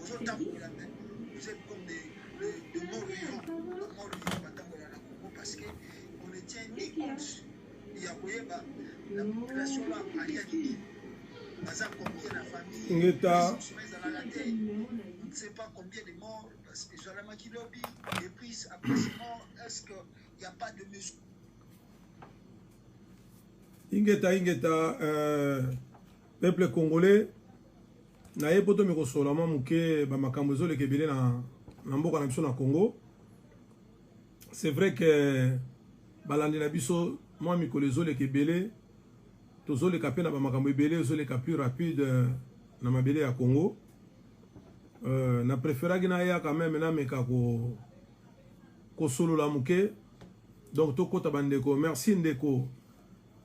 vous êtes comme des morts vivants. Les morts vivants, parce qu'on ne tient ni compte. Il y a la population là, il y a qui combien la famille, on ne sait pas combien de morts, parce que Jalama qui lobby, et puis après ces morts, est-ce qu'il n'y a pas de mesure? Ingeta, peuple congolais, na ye poto miko solama muke ba makambo zo le kebele na mboka na biso na Congo. C'est vrai que balandi na biso moi mikolo zo le kebele tozo le kapena ba makambo ebele zo le plus rapide na mabele ya Congo. Na préféragi na ya quand même na meka ko solo la muke. Donc to kota bandeko, merci ndeko.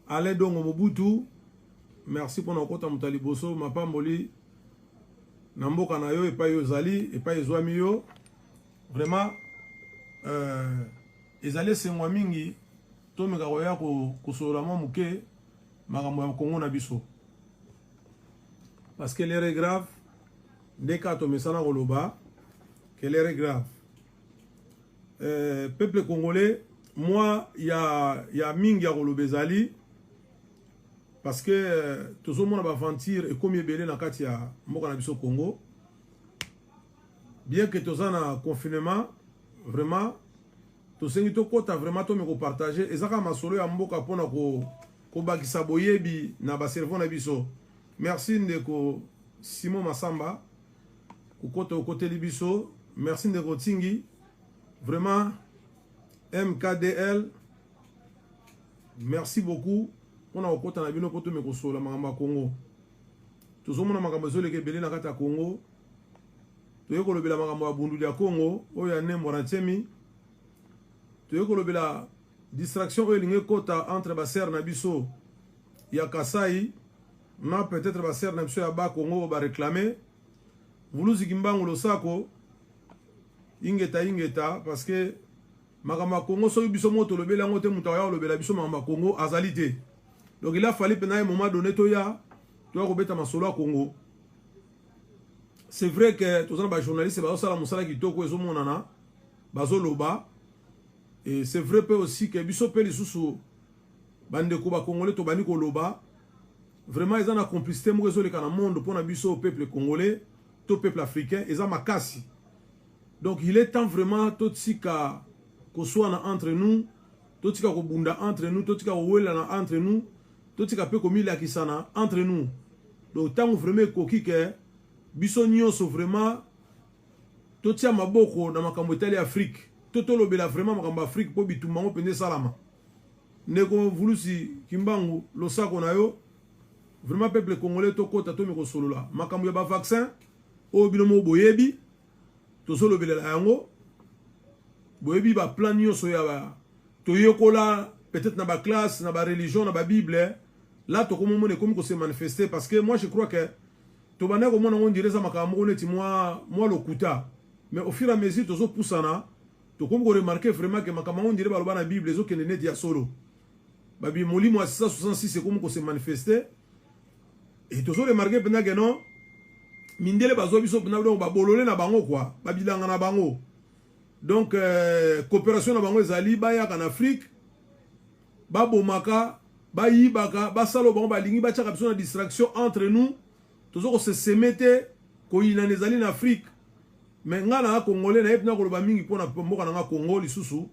Ale dongo Mobutu, merci pour notre kota mutali boso mapamboli. Namboka na yo epa yo zali epa ezwami yo vraiment ezali sengwa mingi to meka koya ko solo la muke makambo ya Congo na biso. Parce que l'heure est grave. Dès qu'à ton message Roloba, que l'heure est grave. Peuple congolais, moi, il y a Mingi à Rolobezali, parce que tout le monde va aventure et comme il est dans Katia, au Congo. Bien que tout ça na confinement, vraiment, tout ce qui est vraiment tout me partager. Et ça, quand ma solo ya mboka pona ko bakisa boyebi na ba servon na biso. Merci ndeko Simon Massamba. Au côté Libiso, merci de Rotingi, vraiment MKDL, merci beaucoup. On a au côté de Bino Poto Mekoso, la Mamba Congo. Tout le monde a magasin de Belé na Kata Congo. Tu es le Magambo Bundu de Congo, Oya Ne Morantemi. Tu es la distraction Kota entre Basser Nabiso, Yakasai, na peut-être Basser Nabiso Yaba Congo va réclamer. Vuluzi Kimbango Losako ingeta parce que Magama Congo so biso moto le bela ngote mutaya le bela biso Magama Congo azalité. Donc il a fallu pendant un moment donné toya kobeta masolo à Congo. C'est vrai que tous les journalistes ba sala musala kitoko ezo monana bazo loba et c'est vrai peu aussi que biso pe lisusu bande ko ba congolais to bani ko loba vraiment ils ont la complicité mo ezo le kana monde pour na biso au peuple congolais. Tout peuple africain, ils ont ma casse. Donc il est temps vraiment tout ce qu'on soit entre nous, tout ce qu'on bunda entre nous, tout ce qu'on wela entre nous, tout ce qu'on peut commis la kisana entre nous. Donc tant vraiment coquille que bisonio sont vraiment tout ça maboko dans ma camboitali Afrique. Tout le bela vraiment ma Afrique pour bitumango pende salama. Neko voulu si kimbangu lo sako na yo vraiment peuple congolais to kota to me ko solo la. Makambo ya ba vaccin o binomo boyebi to solo belela yango boyebi ba plan nyonso ya ba to yokola peut-être na ba classe na ba religion na ba bible là to comme mone comme ko se manifester parce que moi je crois que to bana ko mona on dirait ça makambo on est moi lokuta mais au fur et à mesure to zo poussana to comme ko remarquer vraiment que makambo on dirait ba lo bana bible zo kene net ya solo ba bi molimo 666 c'est comme ko se manifester et to zo remarquer pendant que non mindele bazo biso na ba bolole na bango quoi babilanga na bango donc coopération na bango ezali ba ya en Afrique ba bomaka ba yibaka ba salo bango ba lingi ba tchaka biso na distraction entre nous tozo ko se semete ko ina nezali na Afrique mais ngana congolais na epna ko ba mingi pona mboka na Congo lisusu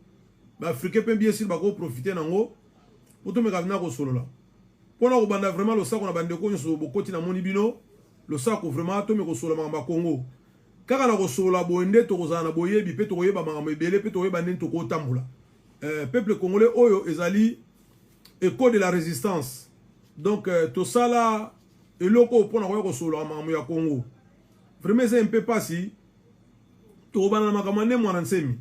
ba africain pe bien sûr ba ko profiter nango poto me kavina ko solo la pona ko banda vraiment lo sako na bande ko nso bokoti na moni bino le sac vraiment to me ko solo mamba Congo kaka na ko solo la boende to kozana boyebi pe to koyeba mamba ebele pe to koyeba nento ko tambula peuple congolais oyo ezali écho de la résistance donc to sala eloko pona ko solo mamba ya Congo vraiment c'est un peu pas si to bana makamane mwana nsemi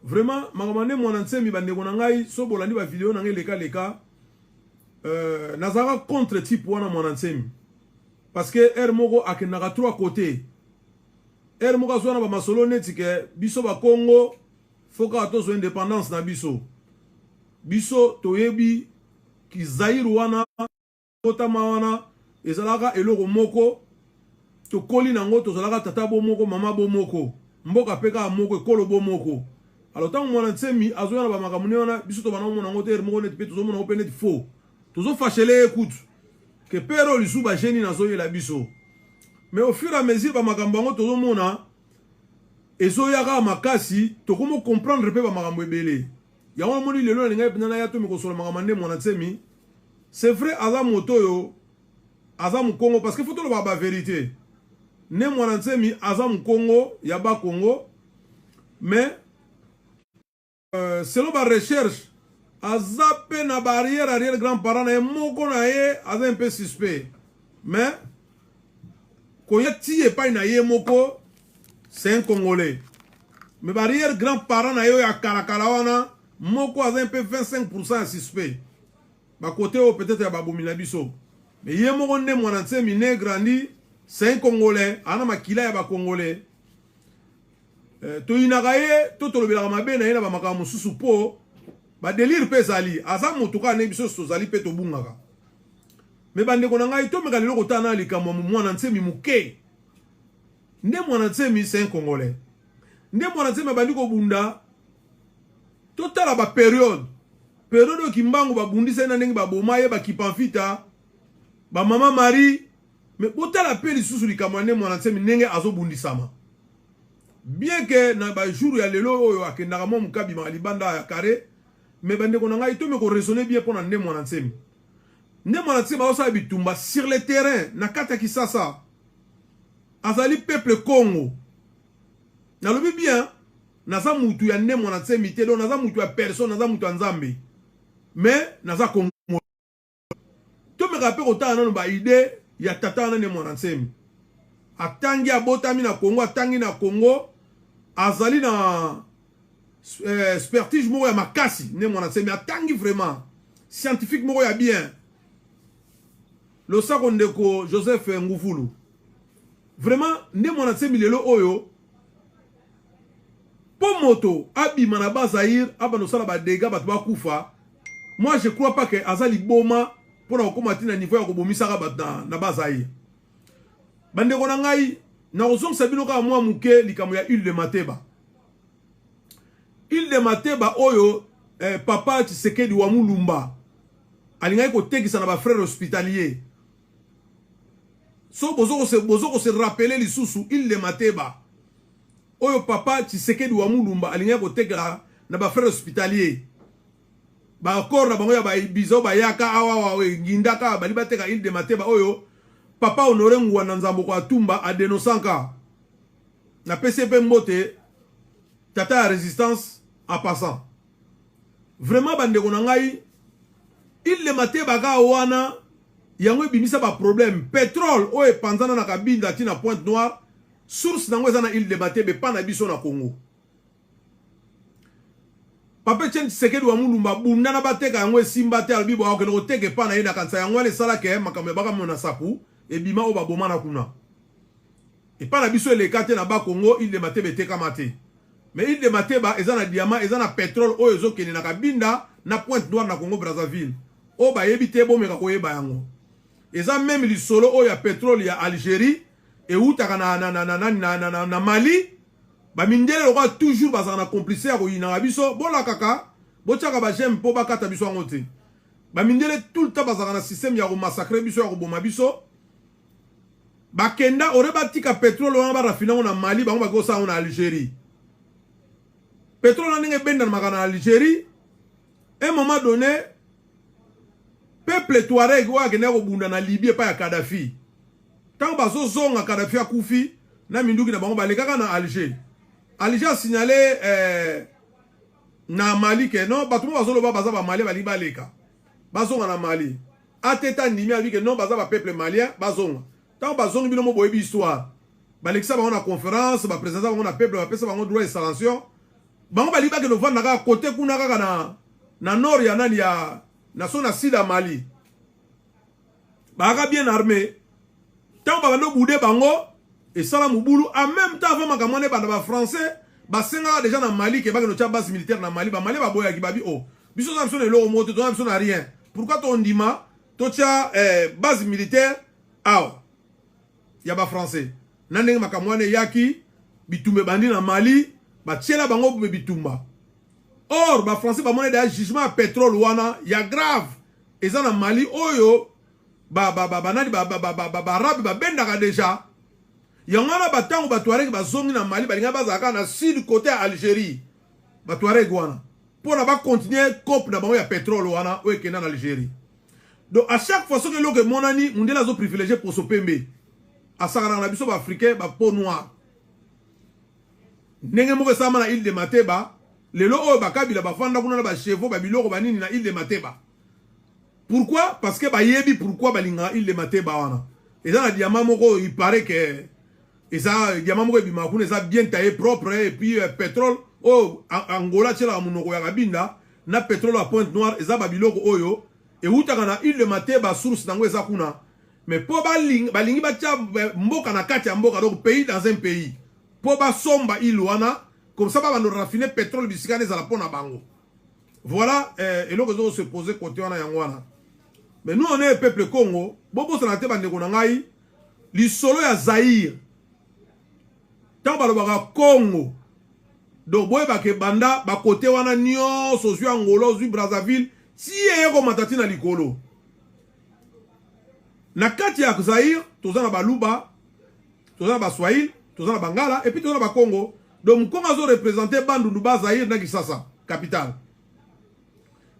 vraiment makamane mwana nsemi bande ko ngai so bolandi ba vidéo na ngai leka nazara contre type wana mwana nsemi. Parce que Hermogo a kenaka trois côtés. Hermogo zona ba masolo netike biso ba Congo foka to zo indépendance na biso. Biso toyebi ki Zaire wana kota mawana ezalaka eloko moko to koli nango to zalaka tata bomoko mama bomoko mboka peka moko ekolo bomoko alors tant mwana tsemi azoya na ba makamune wana biso to bana mona ngote moko net pe to mona open net faux to zo fâchele écoute que pero lisu ba geni na zo yela biso mais au fur et à mesure ba makambo ngo to zo mona ezo yaka makasi to komo comprendre pe ba makambo ebele ya wana moni lelo linga epena ya to mi ko sola makamande mwana tsemi c'est vrai aza moto yo aza mu Congo parce que faut to ba vérité ne mwana tsemi aza mu Congo ya ba Congo mais selon ma recherche aza pe na barrière arrière grand parent na moko na ye aza un peu suspect mais koya ti e pa na ye moko c'est un Congolais mais barrière grand parent na yo ya kalakala wana moko aza un peu 25% suspect ba côté o peut-être ya babomila biso mais ye moko ne mwana tsemi ne grandi c'est un Congolais ana makila ya ba Congolais to inagaye to tolobela mabe na yena ba makambo susu po ba délire pe zali aza motuka ne biso so zali pe to bungaka me bande ko ngai to meka lelo kotana likambo mwana ntsemi muke nde mwana ntsemi c'est un Congolais nde mwana ntsemi bandi ko bunda to tala ba période kimbango ba bundisa na ndenge ba bomaye ba kipamfita ba mama Marie me botala pe lisusu likambo ne mwana ntsemi ndenge azo bundisama. Bien que na ba jour ya lelo oyo akendaka mo mukabi ma libanda ya carré mais bande ko ngai to me ko raisonner bien pona nde mwana ntsemi ba bitumba sur le terrain na kata Kisasa azali peuple Congo na lobi bien naza mutu ya nde mwana ntsemi te do naza mutu ya personne naza mutu ya nzambe mais naza Congo to me rappelle otana no ba idée ya tata na nde mwana ntsemi atangi abotami na Congo atangi na Congo azali na expertise moko ya makasi ne mwana ntsemi atangi vraiment scientifique moko ya bien lo sako ndeko Joseph Ngufulu vraiment ne mwana ntsemi lelo oyo po moto abima na Bazaïr abano sala ba dégâts bato bakufa moi je crois pas que azali boma pona okoma tina niveau ya kobomisaka bato na Bazaïr bande ko na ngai na ozong sabino ka mwa muke likambo ya Île de Mateba. Île de Mateba oyo papa Tshisekedi wa Mulumba alingai ko tekisa na ba frère hospitalier. So bozo ko se rappeler lisusu Île de Mateba. Oyo papa Tshisekedi wa Mulumba alingai ko tekela na ba frère hospitalier. Ba akor na bango ya ba bizo ba yaka awa wa ngindaka bali bateka Île de Mateba oyo papa Honoré Ngwana Nzambo kwa Tumba a dénonçanka na PCP mbote tata ya résistance en passant vraiment bande ko ngai Île de Mateba ka wana yango bimisa ba problème pétrole o e panzana na kabinda tina Pointe Noire source nango eza na Île de Mateba pa na biso na Congo papa Tshisekedi wa Mulumba bunda na bateka yango esimba te albibo akeno koteke pa na ye na kanisa yango ale sala ke makambe baka mona sapu et bima o baboma na kuna et pas na biso le kate na ba Congo Île de Mateba teka mate mais Île de Mateba ezana diamant ezana pétrole o ezo kene na kabinda na Pointe Noire na Congo Brazzaville o ba yebite bo meka ko yeba yango eza même li solo o ya pétrole ya Algérie et utaka na Mali ba mindele ko toujours bazana complice ya ko yina biso bola kaka bochaka ba jem po bakata biso ngote ba mindele tout le temps bazana système ya ko massacrer biso ya ko boma biso bakenda oreba tika pétrole wana ba rafina na Mali bango bako sa na Algérie pétrole na ndenge benda na Algérie un moment donné peuple Touareg wa kena ko bunda na Libye pa ya Kadhafi tant bazo zonga Kadhafi akufi na minduki na bango balekaka na Alger a signalé na Mali que non batu bazo loba baza ba Mali bali baleka bazonga na Mali ateta ndimi abi que non baza ba peuple malien bazonga tant bazongi bino mo boyebi histoire balekisa bango na conférence ba présenter bango na peuple ba pesa bango droit d'installation bango bali ba que no vanda ka côté kuna kaka na nord ya nani ya na sona sida Mali ba bien armé tant ba no boudé bango et ça mubulu en même temps avant makamone banda ba français ba senga déjà na Mali que ba que no tia base militaire na Mali ba Mali ba boya ki babi oh biso ça ne lo moto to ça n'a rien pourquoi ton ndima to tia base militaire ah ya ba français na ndenge makamwane yaki bitumbe bandi na Mali ba tiela bango be bitumba or ba français ba mona da jugement à pétrole wana ya grave eza na Mali oyo banani barabi babendaka déjà yango wana batango batuareg bazongi na Mali balinga bazalaka na sud côté ya Algérie batuareg wana mpona bacontinue cope na bango ya pétrole wana oyo ekenda na Algérie. Donc à chaque fois soki eloko emonani mundele azo privilégié pour sopembe asakanaka na biso baafricain bapeau noir ndenge moko esama na île de Mateba lelo oyo bakabila bafanda kuna na bachevo babiloko banini na île de Mateba. Pourquoi? Parce que bayebi pourquoi balinga île de Mateba wana eza na diamant moko il paraît que eza diamant moko ebima kuna eza bien taillé propre et puis pétrole oh Angola tshela munoko ya kabinda na pétrole à Pointe Noire eza babiloko oyo et utaka na île de Mateba source nango eza kuna mais po balingi batia mboka na kati ya mboka donc pays dans un pays po basomba île wana comme ça ba no raffiner pétrole bisika ezala pona bango. Voilà eloko zo se poser côté wana yango wana. Mais nous on est peuple Congo bobo sanate bandeko na ngai lisolo ya Zaïre tant balobaka Congo donc boye ba ke banda ba côté wana nyonso zwi Angola zwi Brazzaville si yeko matati na likolo na kati ya Zaïre tozana baluba tozana ba Swahili tozana bangala et puis tozana ba Congo donc Congo azo représenter bandundu ba Zaïre na Kinshasa capitale.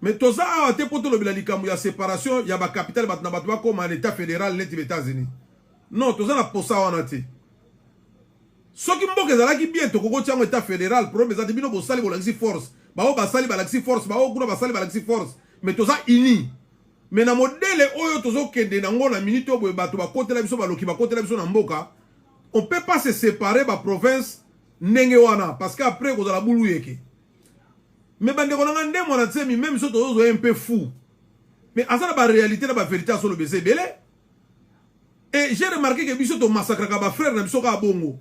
Mais tout ça a été pour le likambu ya séparation ya ba capitale batna batwa comme l'état fédéral les États-Unis. Non, tout ça na posa wana te. Soki mboka ezalaki bien to koko tiango état fédéral problème ezati bino bosali bolangisi force. Bao basali balangisi force, bao kuna basali balangisi force. Mais tout ça ini. Mais na modèle oyo tozo kende nango na minute obo bato ba kotela biso baloki ba kotela biso na mboka. On peut pas se séparer ba province ndenge wana parce qu'après kozala bulu yeke. Mais bande konanga ndemo na tsemi même so tozo un peu fou. Mais asa na ba réalité na ba vérité aso le bese belé. Et j'ai remarqué que biso to massacre ka ba frère na biso ka bongo.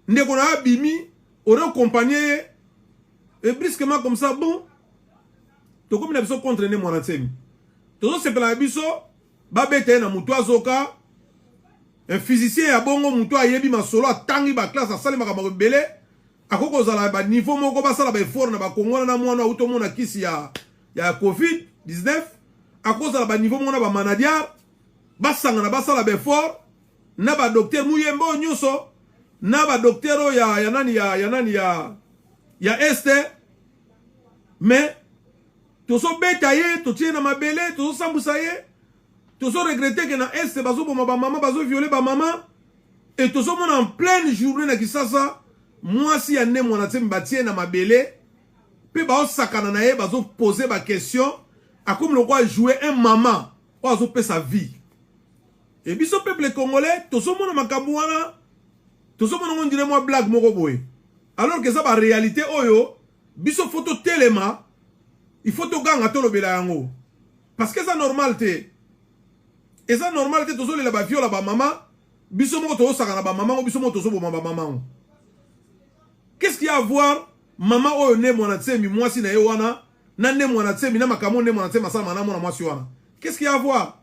Ndeko na abimi aurait accompagné et brusquement comme ça bon. To comme na biso contre ndemo na tsemi. Tozo se pela biso ba bete na mutu azoka. Un physicien ya bongo mutu ayebi masolo atangi ba classe asali makambo belé. Akoko zala ba niveau moko basala ba effort na ba Kongo na mwana auto mona kisi ya Covid 19 akoko zala ba niveau mona ba manadiar basanga na basala ba effort na ba docteur muyembo nyuso na ba docteur ya nani ya este mais to so betaye to tie na mabele to so sambusa ye to so regretter que na este bazo boma ba mama bazo violer ba mama et to so mona en pleine journée na Kisasa. Moi si ane mwana tse mbatie na mabele pe ba osakana na ye bazo poser ba question akoum le roi jouer un maman o azo pe sa vie et biso peuple congolais to so mona makambu wana to so mona on dirait moi blague moko boy alors que ça ba réalité oyo biso photo telema il faut to ganga to lobela yango parce que ça normal te et ça normal te to so le ba viola ba maman biso moko to osakana ba maman biso moko to so bo ba maman. Qu'est-ce qu'il y a à voir maman oyo ne mwana tsemi mwasi na ye wana na ne mwana tsemi na makamo ne mwana tsemi asala na mwana mwasi wana. Qu'est-ce qu'il y a à voir?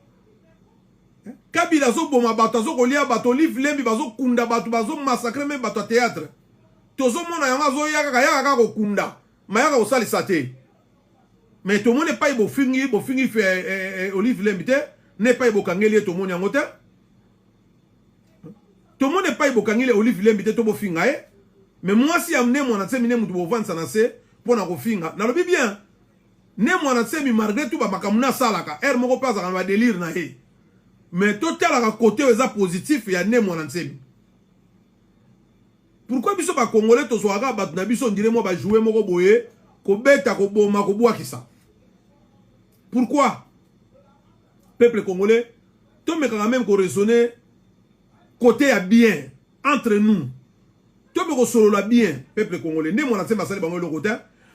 Kabila zo boma bato zo kolia bato livre lembi bazo kunda bato bazo massacrer même bato théâtre. Tozo mona yanga zo yaka ko kunda. Mayaka osali sate. Mais tout le monde n'est pas bo fingi fait olive lembi te n'est pas bo kangeli to mona ngote. Tout le monde n'est pas bo kangeli olive lembi te to bo finga e. Mais moi si amne mwana tsemi ne mutu bo vendre sanase pona ko finga. Na lobi bien. Ne mwana tsemi malgré tout ba makamuna salaka. Moko pas za ba délire na he. Mais total à côté eza positif ya ne mwana tsemi. Pourquoi biso ba congolais to soaga ba na biso ndire mo ba jouer moko boye ko beta ko boma ko bwa kisa. Pourquoi? Peuple congolais to me quand même ko raisonner côté ya bien entre nous. To me ko solo la bien peuple congolais ne mwana tsemi basali bango le côté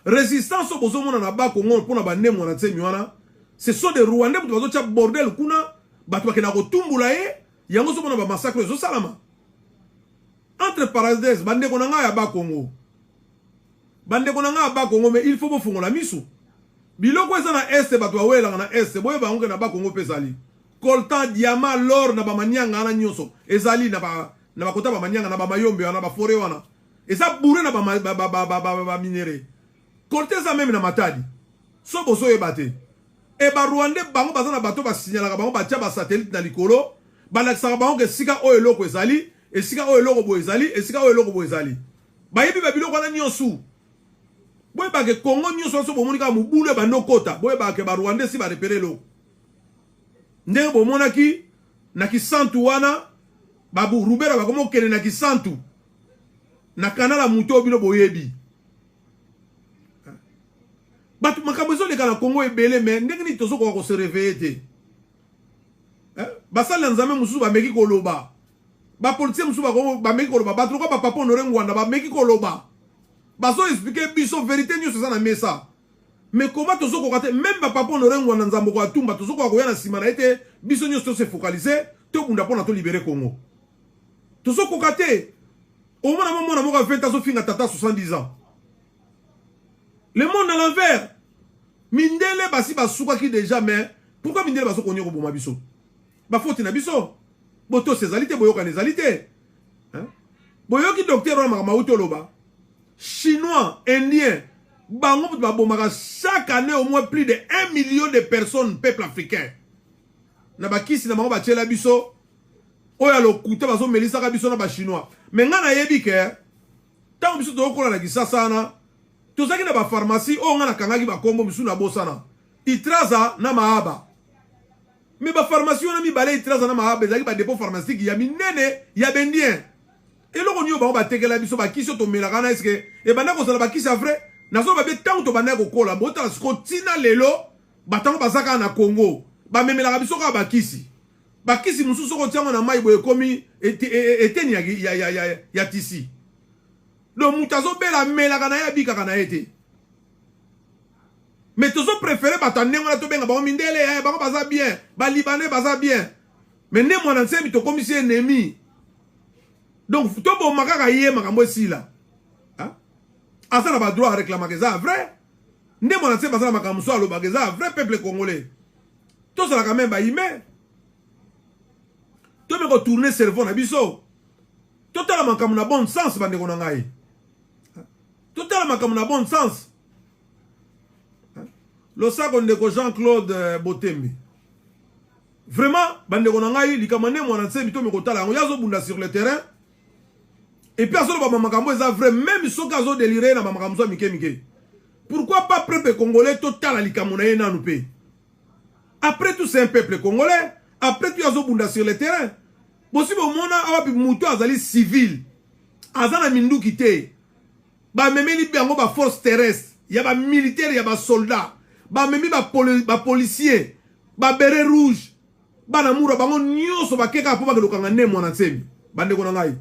résistance au bozo mona na ba Congo pour na ba ne mwana tsemi wana ce sont des Rwandais pour bazo cha bordel kuna bato bakena ko tumbula ye yango so mona ba massacre zo salama. Entre parenthèses, bande konanga ya ba Congo. Bande konanga ya ba Congo, mais il faut bofungola misu. Biloko eza na est bato awela na est, boye ba onke na ba Congo pesali. coltan diamant l'or na ba manyanga na nyonso ezali na ba kota ba manyanga na ba mayombe na ba forêt wana eza bourré na ba minéraux coltan ça même na matadi so boso ebate e ba Rwandais bango baza na bato ba signalaka bango ba tia ba satellite na likolo ba lakisaka bango ke sika oyo eloko ezali et sika oyo eloko bo ezali et sika oyo eloko bo ezali ba yebi ba biloko na nyonso boye ba ke Congo nyonso so bomonika mubule ba nokota boye ba ke ba Rwandais si ba repérer lo ndenge bomonaki na kisantu wana babu rubera bakomo kene na kisantu na kanala muto bino boyebi batu makambo ezoleka na Congo ebele me ndenge ni tozokoka ko se réveiller te basala nzambe mususu bameki koloba bapolisier mususu bameki koloba batuluka bapapa Honoré Ngwanda bameki koloba bazo expliquer biso vérité nyonso eza na mesa mais comment tozokoka te même bapapa Honoré Ngwanda nzambo ko atumba tozokoka koya na nsima na ete biso nyonso se focaliser tobunda mpona to libérer Congo tozokoka te omona mwana moko 20 ans finga tata 70 ans. Le monde à l'envers. Mindele basi basuka ki déjà mais pourquoi mindele baso konyo ko boma biso? Ba faute na biso. Boto sezalité boyoka nezalité. Hein? Boyoki docteur wa makama loba. Chinois, indiens, bango ba bomaka chaque année au moins plus de 1 million de personnes peuple africain. Na bakisi na bango ba tshela biso. Oya lokuta baso melisa ka biso na ba chinois. Mais ngana yebi ke tant biso to kola na kisasa na tozaki na ba pharmacie o ngana kangaki ba kombo biso na bosana itraza na maaba mais ba pharmacie na mi balé itraza na maaba ezaki ba dépôt pharmaceutique ya minene ya bendien eloko nyo ba tekela biso ba kisi to melaka na eske e banda ko sala ba kisi vrai na so ba be tant to banda ko kola bota sko tina lelo batango bazaka na Congo ba memelaka biso ka ba kisi mususu ko tiango na mai boye komi eteni ya tisi. Donc, mutazo bela melaka na ya bika na ete. Mais tozo préféré batane ngona to benga ba mindele ba baza bien, ba libanais baza bien. Mais ne mwana nsemi to komisi ennemi. Donc to bo makaka ye makambo sila. Hein? Asa na ba droit à réclamer que ça vrai. Ne mwana nsemi baza makambo so alo ba que ça vrai peuple congolais. To ça quand même ba ime. To me ko tourner cerveau na biso. Totalement comme na bon sens bande ko na ngai. Totalement comme na bon sens. Le sac on de Jean-Claude Botembi. Vraiment, bande ko na ngai likamane mo na nse to me ko tala ngo yazo bunda sur le terrain. Et puis aso ba makambo eza vrai même so kazo délirer na makambo so mike. Pourquoi pas peuple congolais total likamona ye na nous. Après tout c'est un peuple congolais. Après tu as bunda sur le terrain. Possible mona awapi muto azali civil. Azana mindu kite. Ba memeli bango ba force terrestre, ya ba militaire, ya ba soldat. Ba memi ba policier, ba béret rouge. Ba namura bango nyonso ba keka po ba lokanga ne mona nsemi. Bande ko ngai.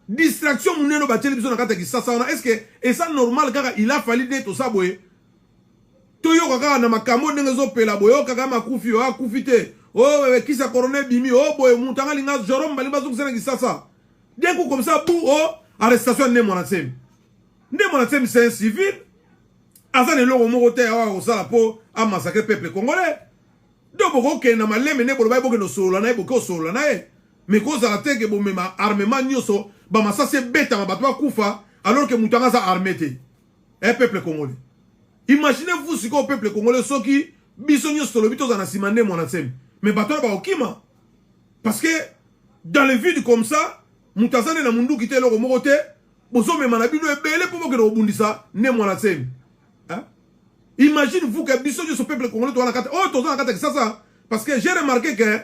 Distraction muneno ba tele biso na kata ki sasa wana. Est-ce que et ça normal kaka il a fallu de to saboye. Toyo kaka na makambo ndenge zo pela boyo kaka makufi yo akufite. Oh, kisa coroner bimi, oh boy, moutanga linga Jérôme Balimba Zouk qui ça. D'un coup comme ça, bou, oh, arrestation de mon ancien. De mon ancien, c'est un civil. Azan et l'eau morote, oh, ça la peau, a massacré le peuple congolais. Donc, ok, n'a pas l'aimé, n'est pas le bail, no solana, beaucoup solana. Mais cause à la tête que bon, même armement, nyoso, bah, ma ça c'est bête, ma batwa koufa, alors que moutanga sa armé. Un peuple congolais. Imaginez-vous si le peuple congolais, ce qui, bisogno solobito dans la simane, mon ancien. Mais bateau ba okima parce que dans les villes comme ça mutazane na mundu kite loko mokote bozo me manabino ebele pour que robundisa ne mwana tsemi hein. Imagine vous que biso de ce peuple congolais to na kata oh tozo na kata ça parce que j'ai remarqué que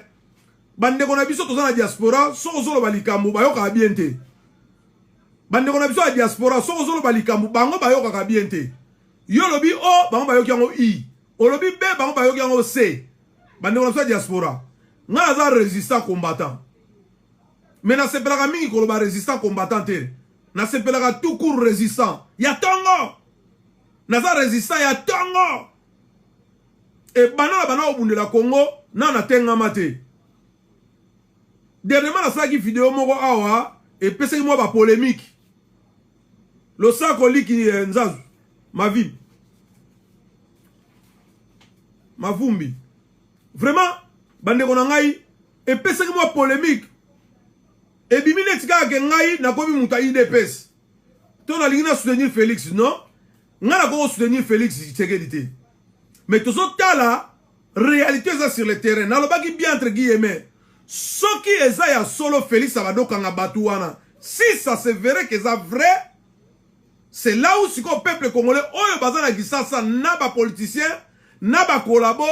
bande ko na biso tozo na diaspora so ozolo balikambu bayoka bien te bande ko na biso na diaspora so ozolo balikambu bango bayoka ka bien te yo lobi o bango bayoki yango i o lobi b bango bayoki yango c. Bande on a diaspora. Nga aza résistant combattant. Mais na sepelaka mingi koloba résistant combattant te. Na sepelaka tout court résistant. Ya tongo. Naza résistant ya tongo. Et bana obundela Congo na na tenga mate. Dernièrement na saki vidéo moko awa et pese mo ba polémique. Le sako liki nzazu ma vumbi. Vraiment, bandeko na ngai epesaki mwa polémique ebimi neti kaka ke ngai nakomi mutu ya IDPS to nalingi na soutenir Félix non nga nakoko soutenir Félix Tshisekedi te mais tozotala réalité eza sur le terrain nalobaki bien entre guillemets soki eza ya solo Félix abadokanga batu wana si ça se verrait que ça vrai c'est là où siko peuple congolais oyo baza na kisasa na ba politicien na ba collabo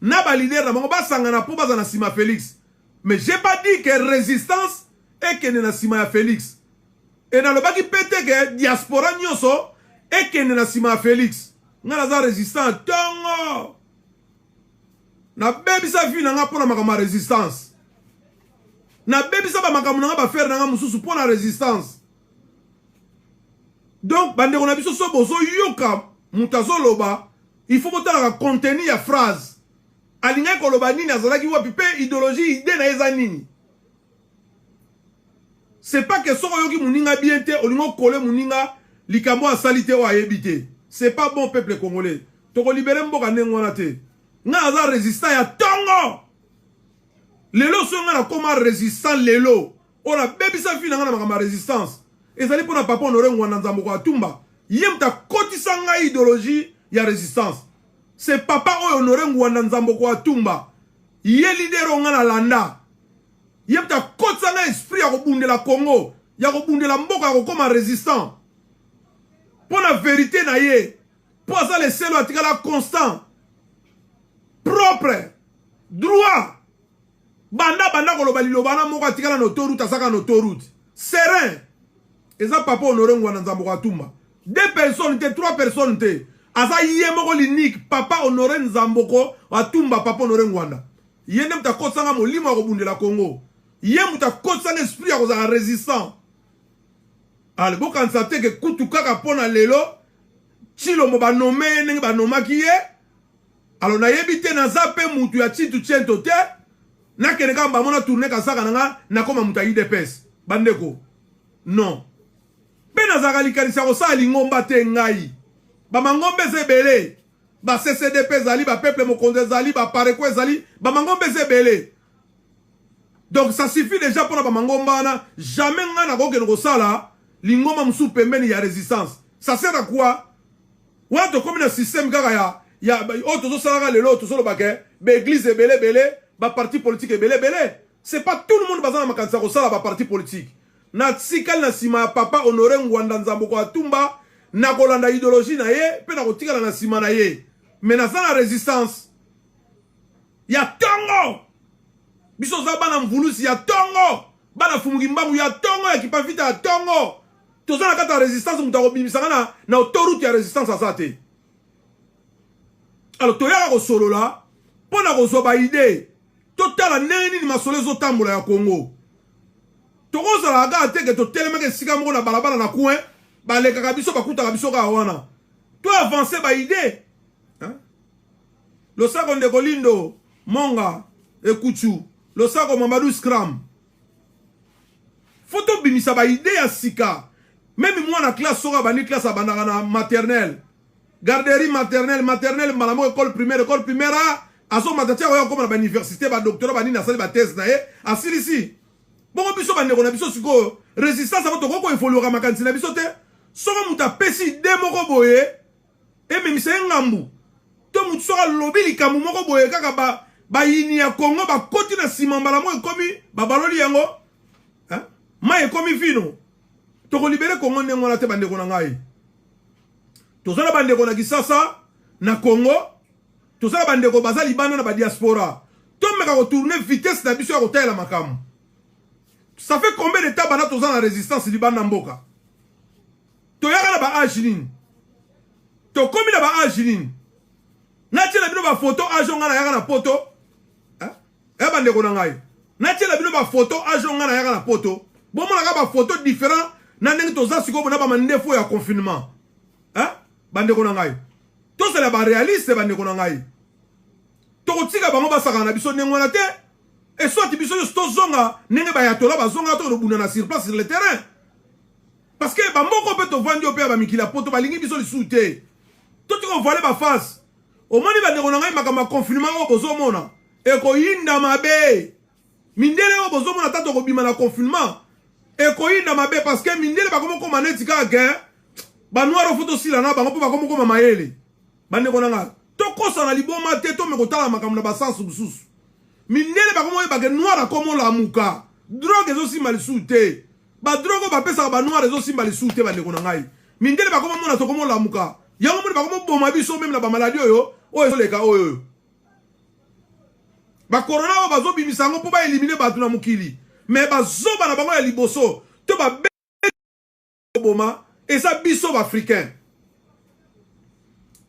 na ba leader na bango basangana po baza na sima Félix mais j'ai pas dit que résistance est que na sima ya Félix et nalobaki pete que diaspora nyonso est que na sima ya Félix nga naza résistant tongo na bebisa vi na nga pona makama résistance na bebisa ba makambo na nga ba faire na nga mususu pona résistance donc bande on a biso so bozo yoka mutazo loba il faut botalaka contenu ya phrase alinga ko loba nini azalaki wapi pe idéologie idée na eza nini c'est pas que soko yoki muninga bien te olingo coller muninga likambo asalite o ayebite c'est pas bon peuple congolais to ko libérer mboka nengona te nga aza résistant ya tongo lelo so nga na koma résistant lelo ona bebisa fi na nga na makama résistance ezali pona papa Honoré Ngwanda Nzambo kwa Tumba yemta kotisa nga idéologie ya résistance c'est papa Honoré Ngwanda Nzambo kwa Tumba ye leader nga na landa yemta kotisa nga esprit ya kobundela Congo ya kobundela mboka ya kokoma résistant pona vérité na ye po aza le selo atikala constant propre droit banda koloba liloba na moko atikala na autoroute asaka na autoroute serein eza papa Honoré Ngwanda Nzambo kwa Tumba 2 personnes te 3 personnes te aza ye moko l'unique papa Honoré Nzambo kwa Tumba papa Honoré Ngwanda ye nde mutakosanga molimo ya kobundela Congo ye mutakosanga esprit ya kozala résistant ale bokanisa te ke kutu kaka pona lelo Tshilombo banome ndenge banomaki ye alors nayebi te naza pe mutu ya Tchitu Tshento te nakende kaka bamona tourne kasaka nanga nakoma mutu ya IDPS bandeko non pe nazaka likanisa kosala lingomba te ngai bamangombe ezebele ba CCDP ezali ba peuple mokonzi ezali ba pareko ezali bamangombe ezebele donc ça suffit déjà pour bamangomba wana jamais nga nakokende kosala lingomba musu pembeni ya résistance ça sert à quoi wato comme na système kaka ya auto zosalaka lelo to solo bake ba église ebele ba parti politique ebele c'est pas tout le monde bazana makanisa kosala ba parti politique na tsikali na sima ya papa Honoré Ngwanda Nzambo kwa Tumba na kolanda idéologie na ye pe na kotikala na sima na ye mais na sana résistance ya tongo biso za bana mvulusi ya tongo bana fumuki mbangu ya tongo ya kipavita ya tongo tozana kata résistance mutako bimisanga na autoroute ya résistance asate alors toyaka kosolola pona kozwa ba idée totala ndenge nini masolo ezotambola ya Congo tokozala aga teke totelemaka esika moko na balabala na coin balekaka biso bakutaka biso kaka wana to avancer ba idée losako ndeko Lindo Monga Ekuchu losako Mamadou Scram photo bimisa ba idée ya sika même moi na classe soka bani classe abandaka na maternelle garderie maternelle malamo école primaire aso matatia ko comme na université ba doctorat bani na sali ba thèse na ye asilisi bongo biso bandeko na biso siko résistance abato koko evoluera makanisi na biso te soko muta pesi de moko boye ememisa ngambu to mutu soka lobi likambu moko boye kaka ba yini ya Congo ba koti na sima mbala mo ekomi ba baloli yango ma ekomi fino to ko libérer Congo ndengo na te bandeko na ngai tozala bandeko na kisasa na Congo tozala bandeko bazali bana na ba diaspora to meka ko tourner vitesse na biso ya kotela makamu. Ça fait combien de temps bana tozana résistance liban na mboka? To yaka na ba âge nini? To komi na ba âge nini? Na tshela bino ba photo âge nga na yaka na poto? Eh bandeko na ngai. Na tshela bino ba photo âge nga na yaka na poto? Bon mona ka ba photo différent na ndenge toza siko bona ba mandefo ya confinement. Bandeko na ngai. To c'est la ba réaliste bandeko na ngai. To kotika bango basaka na biso ndenge wana te. Et soit tu biso sto zonga nenge ba yatola ba zonga to lobuna na sur place sur le terrain. Parce que ba moko pe to vandi opé ba mikila poto ba lingi biso lisute. To tu ko voler ba face. Au moni ba ndeko na ngai makama confinement o bozo mona. ekoyinda mabe mindele o bozomona tato kobima na confinement ekoyinda mabe parce que mindele bakomo koma neti kaka banoir foto sila na bango po bakomo koma mayele bande konanga tokosa na liboma te to mekotala makambo na basansu bususu mindele bakomo yebake noir akomo lamuka drogue ezosimba lisusu te badrogue bapesaka banoir ezosimba lisusu te bandeko na ngai mindele bakomo mona tokomo lamuka yango moni bakomo boma biso meme na bamaladi oyo ezoleka oyo bakorona oyo bazobimisa yango mpo baelimine bato na mokili me bazoba na bango ya liboso to baboma eza biso baafricain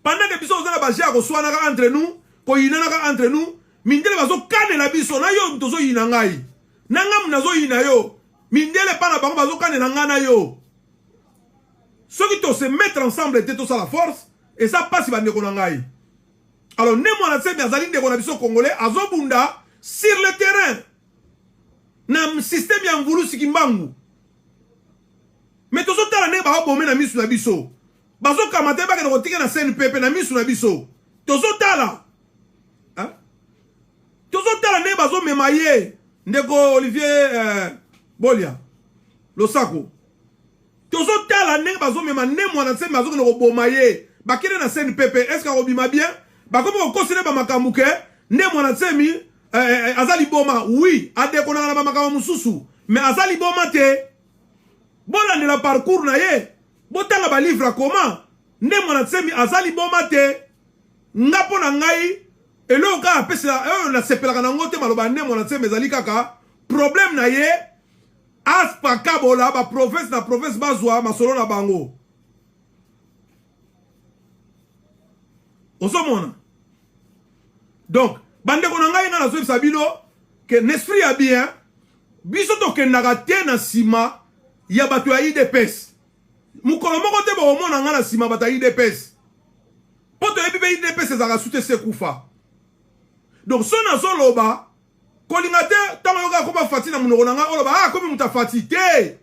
pendant que biso oza na baje ya koswanaka entre nous koyinanaka entre nous mindele bazokanela biso na yo tozoyina ngai na ngamu nazoyina yo mindele mpa na bango bazokanela ngai na yo soki tose mettre ensemble te tosala force eza pasi bandeko na ngai alors ne mwana tsemi azali ndeko na biso congolais azobunda sur le terrain na système ya mvulu sikimbangu mais tozotala ndenge baobome na misu na biso bazokamata ye bakende kotika na CNPP na misu na biso tozotala tozotala ndenge bazomema ye ndeko Olivier Bolia Losako tozotala ndenge bazomema nde mwana tsemi azokende koboma ye bakende na CNPP est-ce akobima bien bakomi kokosele bamakambo ke nde mwana tsemi azali boma oui adekonaka na bamakambo mosusu mais azali boma te bolandela parcours na ye botanga balivre koma nde mwana tsemi azali boma te nga mpo na ngai eloko kaka apesela oyo nasepelaka nango te maloba nde mwana tsemi ezali kaka problème na ye aspa kabola baprovince na province bazwa masolo na bango ozomona donc bandeko na ngai nga nazoyebisa bino ke n'esprit ya bien biso tokendaka te na nsima ya bato ya IDPS mokolo moko te baomona nga na nsima bato ya IDPS mpo toyebi mpe IDPS ezalaka sute sekufa donc so nazoloba kolinga te ntango yoka akoma fati na monoko na ngai oloba akomi mutafati te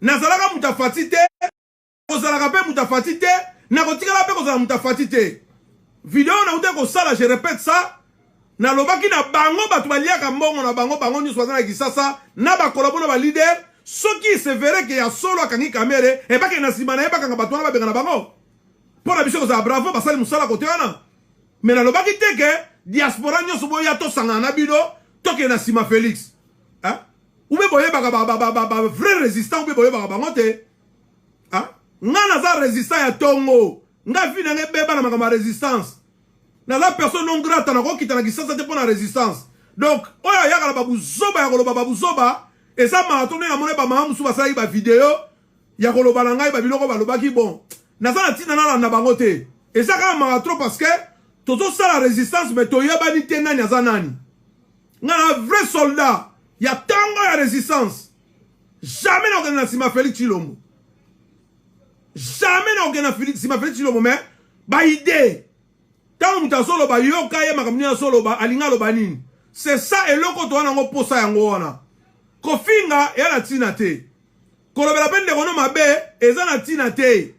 nazalaka mutafati te kozalaka mpe mutafati te nakotikala mpe kozala mutafati te video na ute kosala je répète ça nalobaki na bango bato baliaka mbongo na bango bango nyonso baza na kisasa na bakolabo na balider soki se verrait ke ya solo akangi kamere ebake na nsima na ye bakanga bato wana babenga na bango mpo na biso kozala bravo basali mosala kote wana me nalobaki te ke diaspora nyonso boya tosangana na bino tokende na nsima Félix ube boyebaka vrai résistant ube boyebaka bango te nga naza résistant ya tongo nga vi nange beba na makambo ya résistance naza personne non grata nakokita na kisasa te mpo na résistance donc oyo ayaka na babuzoba ya koloba babuzoba eza marathon nde namoni bamama mosusu basalaki bavideo ya koloba na ngai babiloko balobaki bon naza na ntina nalanda bango te eza kaka marathon parce que tozosala résistance mais toyebani te nani aza nani nga na vrai soldat ya ntango ya résistance jamais nakokende na nsima Félix Tshilombo jamais nakokende na nsima Félix Tshilombo mais baide ntango moto azoloba yoka ye makambo nini azoloba alinga aloba nini c'est ça eloko towana yango posa yango wana kofinga eya na ntina te kolobela mpe ndeko no mabe eza na ntina te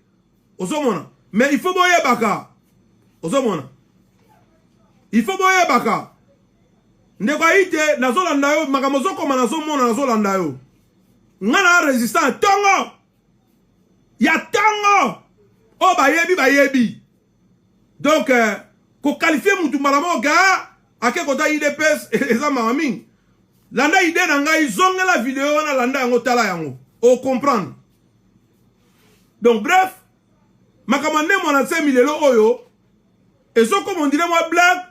ozomona mais il faut boyebaka ozomona il faut boyebaka ndeko ayi te nazolanda yo makambo ozokoma nazomona nazolanda yo nga na résistant tongo ya tongo oyo bayebi donc kokalifie mutu mbala moka ake kota IDPS eza mawa mingi landa ide na ngai zongela video wana landa yango tala yango o comprendre donc bref makambo nde mwana tsemi lelo oyo ezokoma ondire mwa blague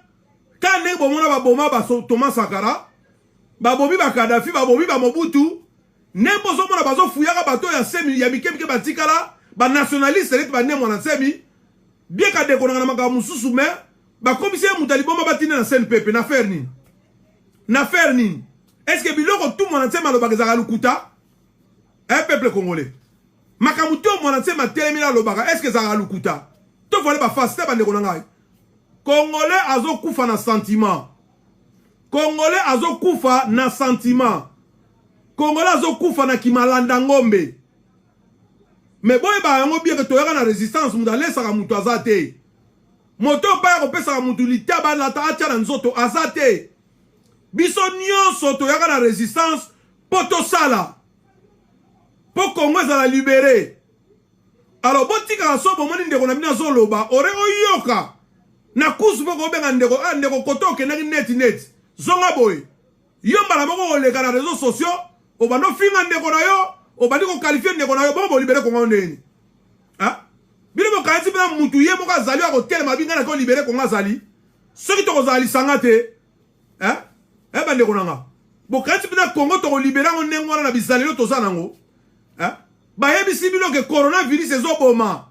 ka ndenge bomona baboma Thomas Sankara babomi bakadafi babomi bamobutu ndenge bozomona bazofuyaka bato ya semi ya mikemike batikala banationaliste leti bande mwana tsemi bien ka dekonanga na makambo mosusu me bakomisi ye mutu aliboma batinde na CNPP na faire nini est-ce que biloko tout mwana tsemi alobaka ezaka lukuta un peuple congolais makambo to mwana tsemi atelemi alobaka est-ce que ezaka lukuta to vole bafasi te bandeko na ngai congolais azokufa na sentiment congolais azokufa na sentiment congolais azokufa na kimalanda ngombe mais boyeba yango bien que toyaka na résistance mutu alesaka mutu aza te moto pa ko pesa mutu litaba la ta atia na nzoto azate biso nyonso to yaka na résistance poto sala po Congo ezala libéré. Alors botika so bomoni ndeko na bina zo loba ore oyoka na kusu poko benga ndeko koto ke na net zonga boy yo mbala moko oleka na réseaux sociaux obando finga ndeko na yo obandi ko qualifier ndeko na yo bo libéré Congo ndeni ah bino mo kanti bina mutu ye moko azali ko telema binga na ko libéré Congo azali soki to kozali sangate hein ba ndeko nanga bo kanti bina Congo to libéré ngo ndengwana na bizalelo to zanango hein ba yebisi bino ke coronavirus ezoboma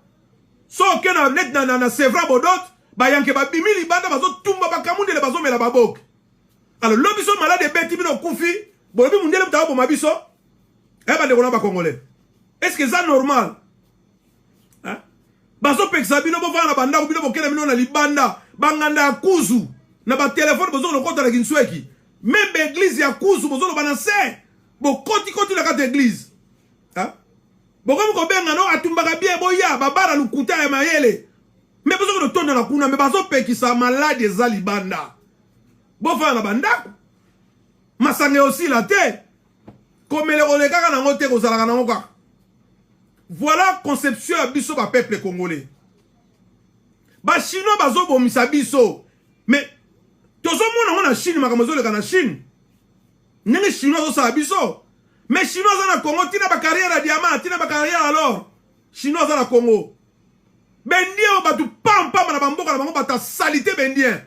so ke na net na sevra bodot ba yanke ba bimili banda bazo tumba ba kamundele bazo mela babok. Alors l'obiso malade beti bino kufi bo bi mundele mutawo boma biso ba ndeko na ba congolais. Est-ce que ça normal? Hein? Bazo peksa bino bo vana banda ko bino bo kena bino na libanda banganda kuzu na ba téléphone bozo no kota la kinsweki même église ya kuzu bozo no banase bo koti la kata église. Hein? Bokomo ko benga no atumbaka bien boya babara lukuta ya mayele mais bozo ko tonda na kuna mais bazo pekisa malade za libanda bo fa na banda masange aussi la te komele oleka na ngote ko zalaka na ngoka. Voilà conception ya biso ba peuple congolais ba chinois bazo bomisa biso mais tozo mona na Chine makambo leka na Chine nene chinois zo sa biso. Mais chinois dans le Congo, tina ba carrière à diamant, tina ba carrière alors. Chinois dans le Congo. Bendien ba tu pam pam na bamboka na bango ba ta salité bendien.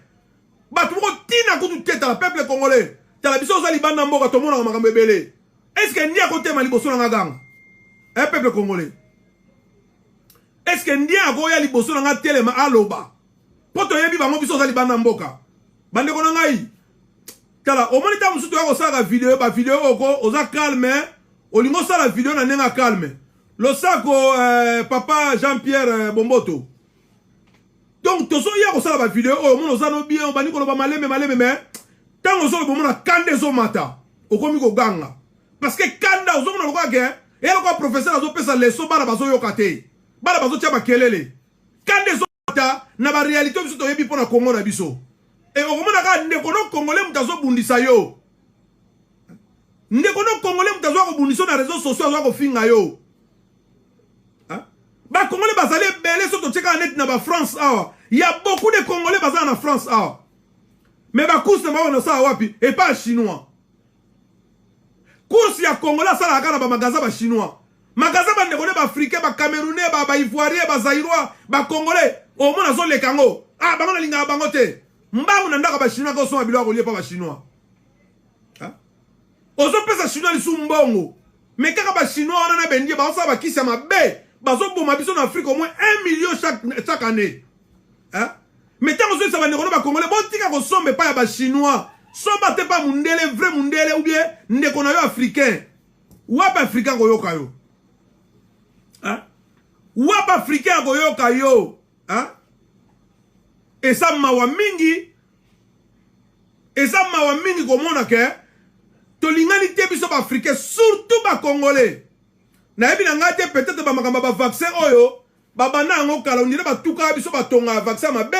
Ba tu ko tina ko tu tête à peuple congolais. Ta la biso za libanda mboka to mona makambo ebele. Est-ce que ndia ko tema liboso na gang? Peuple congolais. Est-ce que ndia ko ya liboso na telema aloba? Poto yebi bango biso za libanda mboka. Bande ko na ngai. Tala, au moins il musutu yako sala vidéo, ba vidéo oko, oza calme, olingo sala vidéo na nenga calme. Lo sako papa Jean-Pierre Bomboto. Donc tozo yako sala ba vidéo, o mon oza no bien, bani ko lo ba maleme mais tant ozo lo bomona kande zo mata, okomi ko ganga. Parce que kanda ozo mona ko ke, et le professeur azo pesa leso bana bazo yokate. Bana bazo tia ba kelele. Kande zo mata na ba réalité biso to yebi pona Congo na biso. Et au moment où ndeko no congolais mutazo bundisa yo. Ndeko no congolais mutazo ko bundisa na réseaux sociaux zo ko finga yo. Hein? Ba congolais bazali belé so to cheka net na ba France awa. Il y a beaucoup de congolais bazali na France awa. Mais ba course ba na sa wapi et pas chinois. Course ya congolais ça la kana ba magasin ba chinois. Magasin ba ndeko ba africain ba camerounais ba ivoirien ba zaïrois ba congolais au moins zo le kango. Ah ba na linga bango te. Mbangu na ndaka ba chinois ko so abilo ko liepa ba chinois. Hein? Ozo pesa chinois li sumbongo. Mais kaka ba chinois on na bendie ba so ba kisa mabe. Ba zo boma biso na Afrique au moins 1 million chaque année. Hein? Mais tant ozo ça ba ndeko ba congolais bon tika ko sombe pa ya ba chinois. Somba te pa mundele vrai mundele ou bien ndeko na yo africain. Wapa africain ko yoka yo. Hein? Wapa africain ko yoka yo. Hein? Et ça mawa mingi komona ke to lingani te biso ba africain surtout ba congolais na yebi na ngate peut-être ba makamba ba vaccin oyo ba bana ngo kala ndire ba tuka biso ba tonga vaccin mabe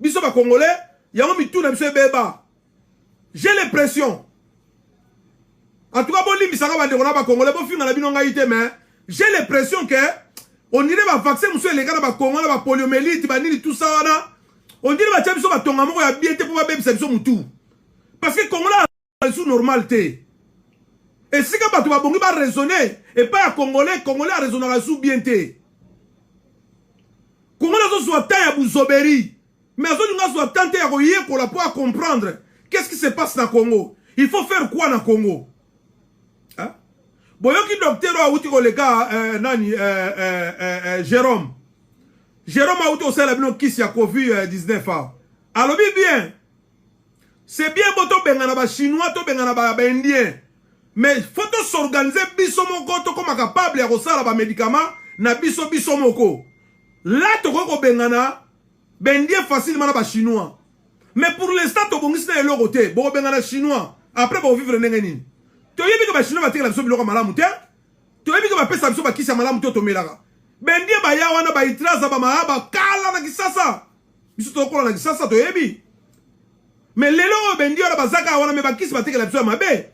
biso ba congolais yango mitu na biso beba. J'ai l'impression en tout cas bon limbi sanga ba ndeko na ba congolais bo finga na bino ngai te mais j'ai l'impression que on dirait ba vaccin muso les gars ba congolais ba poliomyélite ba nini tout ça wana. On dirait que tu as tonga moko ya bien te pour ba bébé biso mutu. Parce que Congolais a sous normalité. Et si ka batu ba bongi ba raisonner et pas à Congolais a raisonné la sous bien te. Congolais zo soit ta ya buzoberi. Mais zo nga soit tante ya koye ko la pour comprendre qu'est-ce qui se passe dans Congo. Il faut faire quoi dans Congo? Hein? Boyoki docteur a outi ko le gars Jérôme. Jérôme a outé au sein de qui s'y a Covid-19. Alors bien, c'est bien pour toi bengana ba chinois, to bengana ba indien. Mais faut s'organiser biso moko to comme capable ya kosala ba médicament na biso moko. Là to ko bengana bendien facilement na ba chinois. Mais pour l'instant to bongisi na eloko te, bo bengana chinois. Après bo vivre ndenge nini. To yebi que ba chinois ba tekela biso biloko malamu te. To yebi que ba pesa biso ba kisa malamu te to melaka. Bendie ba ya wana ba itraza ba mahaba kala na kisasa. biso tokola na kisasa toyebi mais lelo bendi ora bazaka wana me bakisi batekela biso ya mabe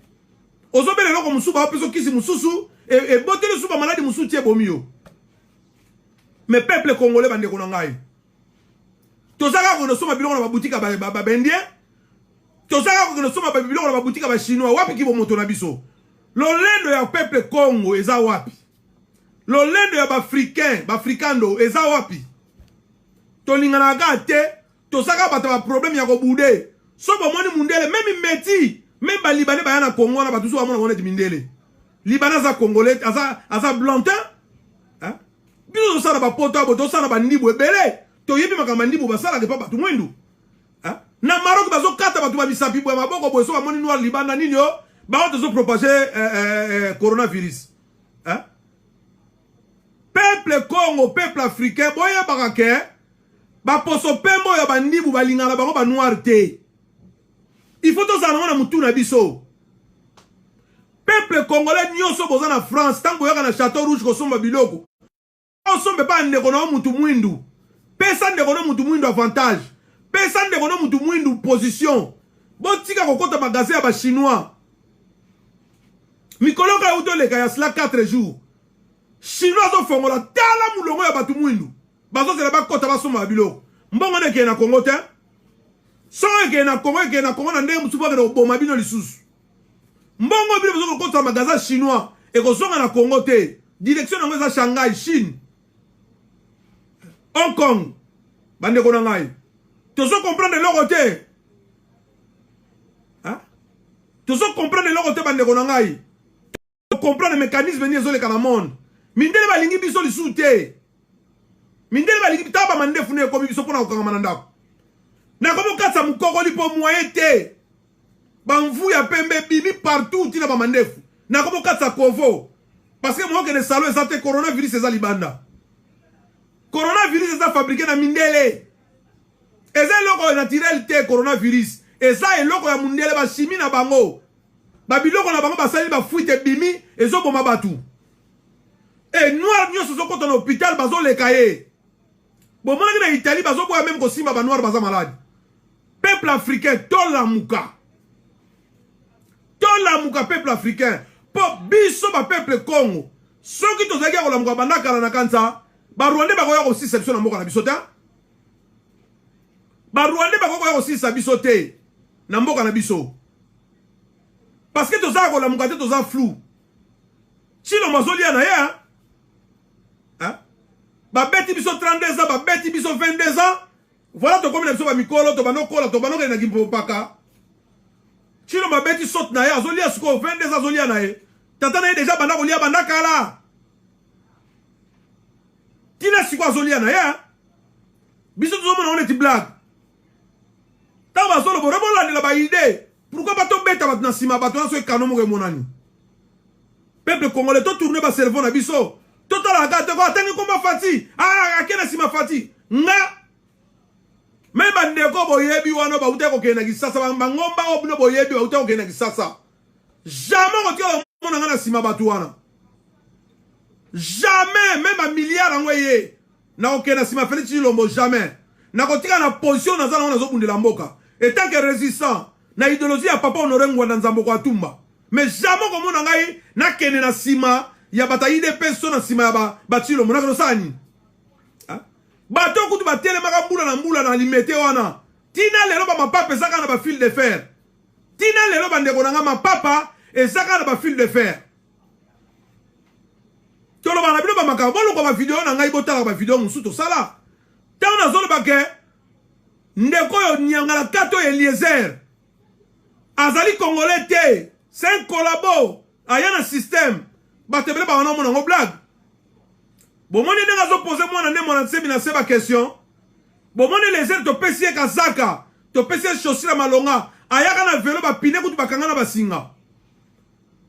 ozobele loko musu ba peso kisi mususu e botele suba maladi musu tie bomio mais peuple congolais bande ko ngai tozaka ko no soma biloko na ba boutique ba bendie tozaka ko no soma ba biloko na ba boutique ba chinois wapi ki bo moto na biso lolendo ya peuple Congo eza wapi lolendo ya ba africando eza wapi tolingana gate tozaka bata ba problème ya ko bude so bo moni mundele même meti même ba libanais ba yana Congo na batusu amona ngone mindele libanais za congolais aza blantin hein biso sala ba poto abo to sala ba ndibu ebele to yebi makama ndibu ba sala ke pa batu mwendu hein na Maroc bazo kata batu ba bisapi bo maboko bo so ba moni noir libana nini yo ba to zo propager coronavirus hein peuple Congo peuple africain boya barake ba poso pembo ya bandibu balingana bango ba noir te il faut to zana na mutu na biso peuple congolais nyoso boza na France tango yoka na Château Rouge ko somba biloko o sombe pa ndeko na mutu mwindu pesa ndeko na mutu mwindu avantage pesa ndeko na mutu mwindu position botika kokota magasin ya ba chinois mikoloka ya utoleka ya cela 4 jours chinois zo fongola tala mulongo ya batu mwindu bazo zela bakota basoma biloko mbongo ne ke na Congo te so ke na Congo na ndenge musuba ke oboma bino lisusu mbongo bino bazo kokota magasin chinois e kozonga na Congo te direction na ngeza Shanghai Chine Hong Kong bande ko na ngai tozo comprendre loko te hein tozo comprendre loko te bande ko na ngai comprendre mécanisme ni ezoleka na monde mindele balingi biso lisusu te mindele balingi bitaba mandefu ne ko biso pona kokanga manandako na komo katsa mukokoli po moyen te banvu ya pembe bimi partout tina ba mandefu na komo katsa kovo parce que moi que ne salo ezate coronavirus eza libanda coronavirus eza fabriqué na mindele eza loko naturel te coronavirus eza eloko ya mundele ba chimie na bango ba biloko na bango basali ba fuite bimi ezoboma batu et noir nyoso zokota na hôpital bazo lekaye bon mona na Italie bazo boya même ko simba ba noir baza malade peuple africain tola muka peuple africain po biso ba peuple Congo soki tozaki ko la muka bandaka na kanza ba Rwanda ba ko ya ko sisa biso na mboka na biso ta ba Rwanda ba ko ya ko sisa biso te na mboka na biso parce que tozaka ko la muka te toza flou chilo mazolia na ya hein ba beti biso 32 ans ba beti biso 22 ans voilà to comme biso ba mikolo to banokola to banoke na gimpo paka chilo ba beti sot na ya azolia siko 22 ans azolia na ye tata na ye déjà banda kolia banda kala tina siko azolia na ya biso to mona on est blague ta ba solo borebo la ni ba idée pourquoi pas to beta ba na sima ba to na so ekanomo ke monani peuple congolais to tourner ba cerveau na biso to la gate ko atangi komba fati akena sima fati nga me bande ko boyebi wana ba uteko kena kisasa ba ngomba obino boyebi ba uteko kena kisasa jamais ko tio mona ngana sima batu wana jamais même un milliard ngweye na okena sima Félix Tshilombo jamais na kotika na position na zana wana zo bundela mboka et tant que résistant na idéologie ya papa Honoré Ngwanda Nzambo kwa Tumba mais jamais ko mona ngai na kene na sima ya bataille de personnes na sima ya batilo monaka no sani bato kutu batele maka mbula na limete wana tina lelo ba mapapa ezaka na ba fil de fer tina lelo ba ndeko nanga mapapa ezaka na ba fil de fer tolo ba na bino ba maka bolo ko ba video na ngai botala ba video musuto sala tana zolo ba ke ndeko yo nyangala kato Eliezer azali congolais te c'est un collabo ayana système batebele ba wana mona ngo blague bomoni ndenga zo poser mwana nde mwana nsebi na seba question bomoni les airs to pesie kazaka to pesie chaussure malonga ayaka na vélo ba pine kutu bakanga na basinga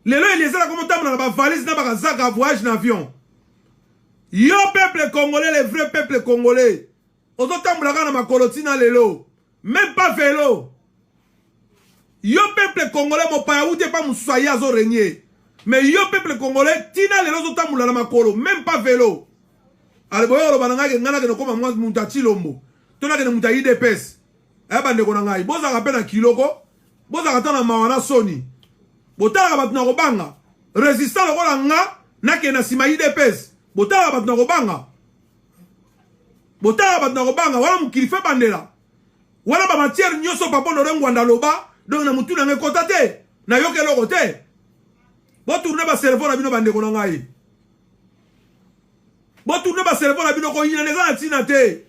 lelo Eliezer comme tamna na ba valise na ba kazaka voyage na avion yo peuple congolais le vrai peuple congolais ozo tambulaka na makolotina lelo même pas vélo yo peuple congolais mo pa ute pa musaya zo régner mais yo peuple congolais tina lelo zo tambula na makolo même pas vélo ale boyo lo bananga ke ngana ke no koma mwa Tshilombo tona kene muta IDPS bandeko na ngai bozaka pe na kiloko bozaka ta na mawana soni botalaka bato na kobanga résistant lokola nga nakende na nsima IDPS botalaka bato na kobanga wana mokili fe bandela wana bamatière nyonso papa Honoré Ngwanda loba donc na mutu na ngai kota te na yoka eloko te botourne baservo na bino bandeko na ngai botourne baservo na bino koyina eza na ntina te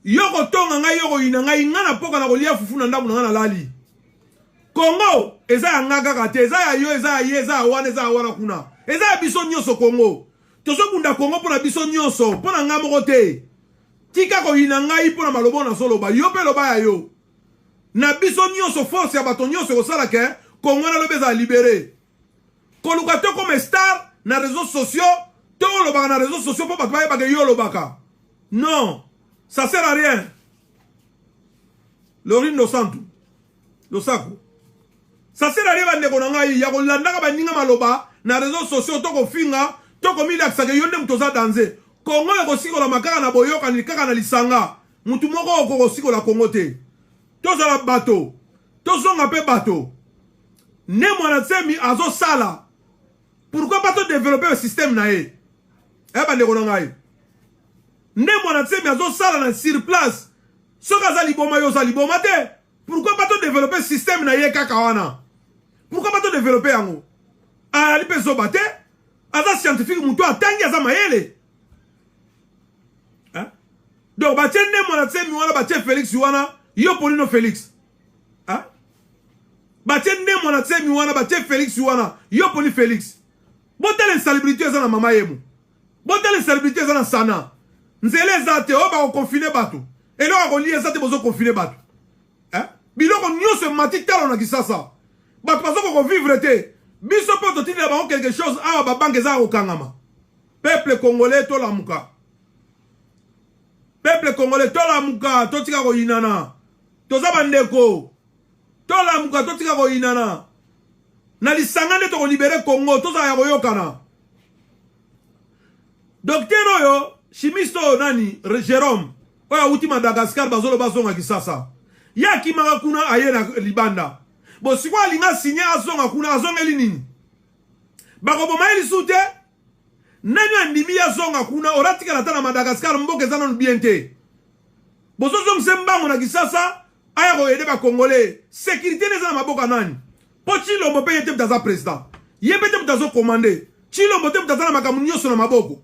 yoko tonga ngai yoko yina ngai nga na poka na kolia fufu na ndambo na nga na lali Congo eza ya nga kaka te eza ya yo eza ya ye eza ya wana kuna eza ya biso nyonso Congo tozobunda Congo mpona biso nyonso mpona nga moko te tika koyina ngai mpona malobo na soloba yo mpe loba ya yo na biso nyonso force ya bato nyonso kosala ke Congo na lobe eza libéré koluka to comme star na réseaux sociaux to lobaka na réseaux sociaux mpo bato bayebaka yo lobaka non ça sert à rien Lorine Losako ça sert à rien bandeko na ngai ya kolandaka baninga maloba na réseaux sociaux to kofinga to komilakisaka yo nde mutu oza danse Congo ekosikola makaka na boyokani kaka na lisanga mutu moko okokosikola Congo te tozala bato tozonga mpe bato ne mwana tsemi azosala pourquoi pas to développer le système na ye bandeko na ngai ne mwana tsemi azosala na sur place soki aza liboma yo oza liboma te pourquoi pas to développer système na ye kaka wana pourquoi pas to développer yango ali mpe zoba te aza scientifique mutu atangi aza mayele donc batie ne mwana tsemi wana batie Félix wana yo Polino Félix batie ne mwana tsemi wana batie Félix wana yo Poli Félix botele insalubrité eza na mama yemu botele insalubrité eza na sana nzele eza te o bakokonfine bato eloko akolia eza te bozokonfine bato biloko nyonso mati talo na kisasa bato bazokovivre te biso mpe totindela bango quelque chose awa babanke eza kokangama peuple congolais tolamuka peuple congolais tolamuka totika koyinana toza bandeko tolamuka totika koyinana na lisanga nde tokolibere Congo tozala ya koyokana docteur oyo chimiste oyo nani Jérôme oyo awuti Madagascar bazoloba zonga kisasa ya akimaka kuna aye na libanda bo sikoyo alinga sinye azonga kuna azongeli nini bakoboma ye lisu te nani andimi azonga kuna oratikala ata na Madagascar mboka eza nanu bien te bozozongise mbango na kisasa aya koyede bakongolais sécurité neza na maboka nani po Chilombo mpe ye te mutaza président ye mpe te mutazo commande Chilombo te mutaza na makambo nyonso na maboko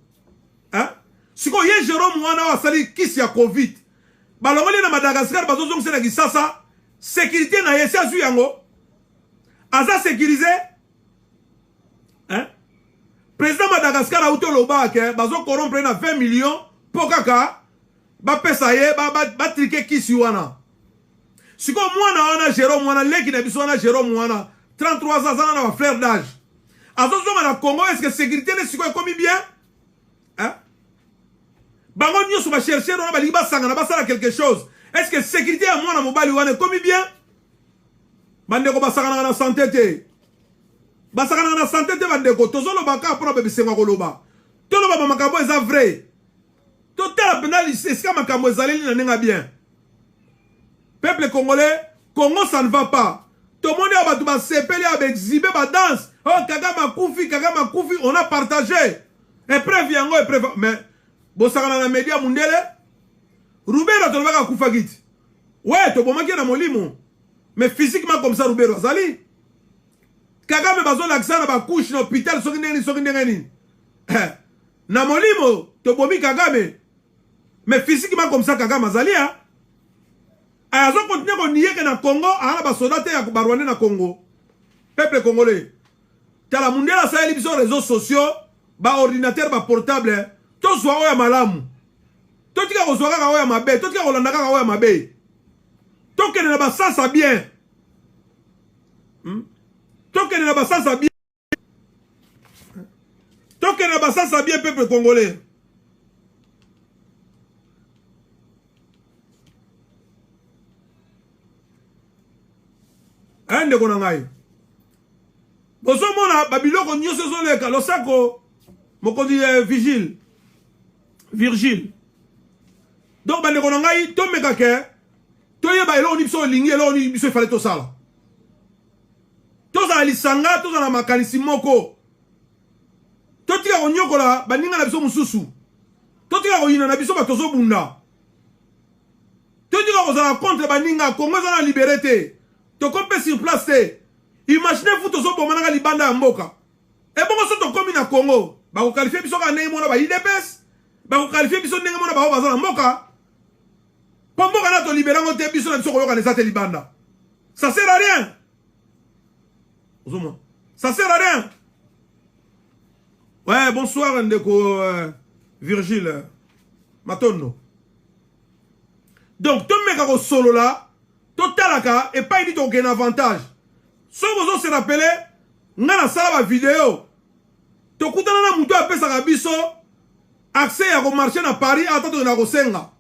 sikoyo ye Jérôme wana oyo asali kisi ya covid balongoli na Madagascar bazozongisa na kisasa sécurité na ye si azwi yango aza sécurisé président Madagascar auto lobake bazo corrompre na 20 millions po kaka bapesa ye batrike kisi wana sikoyo mwana wana Jérôme wana leki na biso wana Jérôme wana 33 ans azana na ba frère d'âge azozonga na Congo est-ce que sécurité ne sikoyo ekomi bien bango nyonso bachercher wana balingi basangana basala quelque chose est-ce que sécurité ya mwana mobali wana ekomi bien bandeko basakanaka na santé te basakanaka na santé te bandeko tozolobaka mpona bebisenga koloba toloba bamakambo eza vrai totala mpena esika makambo ezaleli na ndenge bien peuple congolais Congo ça ne va pas tomoni ya bato basepeli ya baexhibe badanse oh Kagame akufi on a partagé épreuve yango épreuve mais bosakana na media mundele Rubero tolobaka akufa kiti ouais tobomaki na molimo mais physiquement comme ça Rubero azali Kagame bazolakisa na bakouche na hôpital soki ndenge nini na molimo tobomi Kagame mais physiquement comme ça Kagame azali azo continuer konieke na Congo ana basoda te ya barwande na Congo peuple congolais tala mundele asali biso réseaux sociaux ba ordinateur ba portable tozwa oyo malamu totika kozwa kaka oyo mabe totika kolanda kaka oyo mabe tokende na basasa bien tokende na basasa bien tokende na basasa bien peuple congolais ndeko na ngai bozomona babiloko nyonso ezoleka losako mokonzi Virgile donc bandeko na ngai to meka ke to yeba elo ni biso lingi elo ni biso fallait to sala to za lisanga to za na makanisi moko to tika konyokola baninga na biso mususu to tika koyina na biso batozo bunda to tika kozala contre baninga Congo za na liberté to kompe sur place te imaginez-vous tozo bomana libanda ya mboka e bongo so to komi na Congo ba ko qualifier biso ka ndenge mona ba IDPS ba ko qualifier biso ndenge mona ba baza na mboka po mboka na to liberango te biso na biso ko yoka nezate libanda ça sert à rien ça sert à rien. Ouais, bonsoir ndeko Virgile Matondo. Donc to meka ko solo là to talaka et pas dit aucun avantage. So vous se rappeler ngana sala ba vidéo to kutana na mutu apesa ka biso accès à ko marcher na Paris atato na ko senga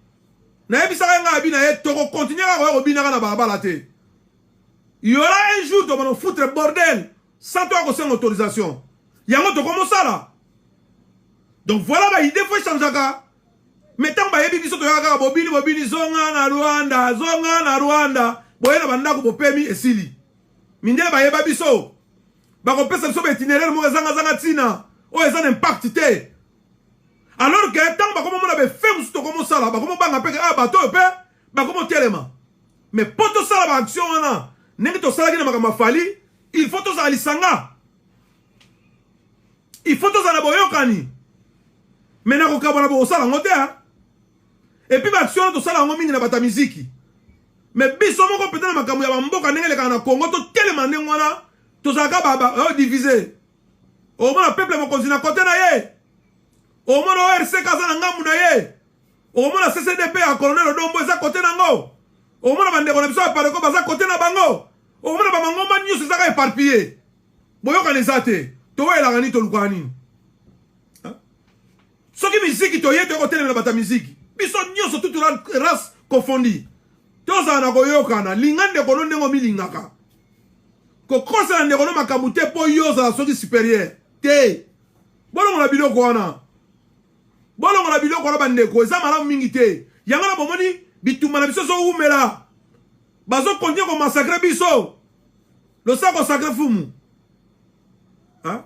na ebisa nga abi na ye to ko continuer ko bina na balabala te. Il y aura un jour to va foutre bordel sans toi ko senga autorisation. Yango to comment ça là? Donc voilà ba idée faut changer ka. Mettons ba yebi biso to yaka bobili zonga na Rwanda boyena banda ko bopemi esili. Mindele ba yeba biso ba ko pesa biso ba itinéraire mo zanga tina o ezana impact te. Alors que tant ba ko mona be fem to comme ça là ba ko banga pe bato pe ba ko telema. Mais poto sala ba action wana nenge to sala kina makama fali il faut to za lisanga. Il faut to za na boyokani. Mais na ko kabana bo sala ngote ha. Et puis action to sala ngo mingi na bata muziki. Mais biso moko peut-être makambo ya mboka ndenge le kana Congo to tellement ndenge wana to zaka baba diviser. Au moins le peuple mo konzina côté na ye. Au moins le RC kaza na ngamu na ye. Au moins la CCDP a colonel Odombo eza côté na ngo. Au moins bande ko na biso apare ko baza côté na bango. Au moins ba ngomba news zaka éparpillé. Boyoka nezate. To wela ngani to lukani. Soki musique to yete ko tele na bata musique. Biso nyoso toute race confondue. Toza na koyokana lingande kono ndengo milingaka. Ko kosa na kono makamute po yoza soki supérieur. Te. Bolongo na biloko wana. Bolongo na biloko wana bandeko eza malamu mingi te. Yanga na bomoni bituma na biso so umela. Bazo kontinue ko massacrer biso. Lo sako sacré fumu. Hein?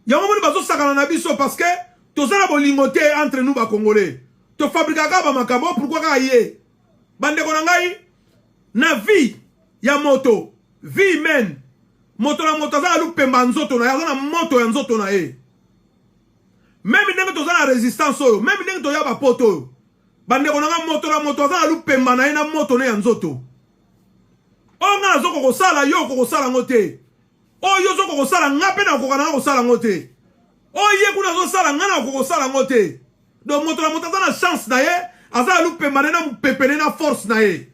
Yanga moni bazo sakana na biso parce que tozana bolingote entre nous ba Congolais. To fabrikaka ba makambo pourquoi ka yé? Bande ko ngai na vie ya moto, vie humaine. Moto na moto za lupemba nzoto na ya na moto ya nzoto na e. Même ndenge to za na résistance oyo, même ndenge to ya ba poto oyo. Bande ko ngai moto na moto za lupemba na e na moto na ya nzoto. O nga zoko ko sala yo ko sala ngote. O yo zoko ko sala ngape na ko kana ko sala ngote. O ye kuna zo sala ngana ko sala ngote. Donc moto na moto za na chance na ye. Aza lupe manena mpepele na force na ye.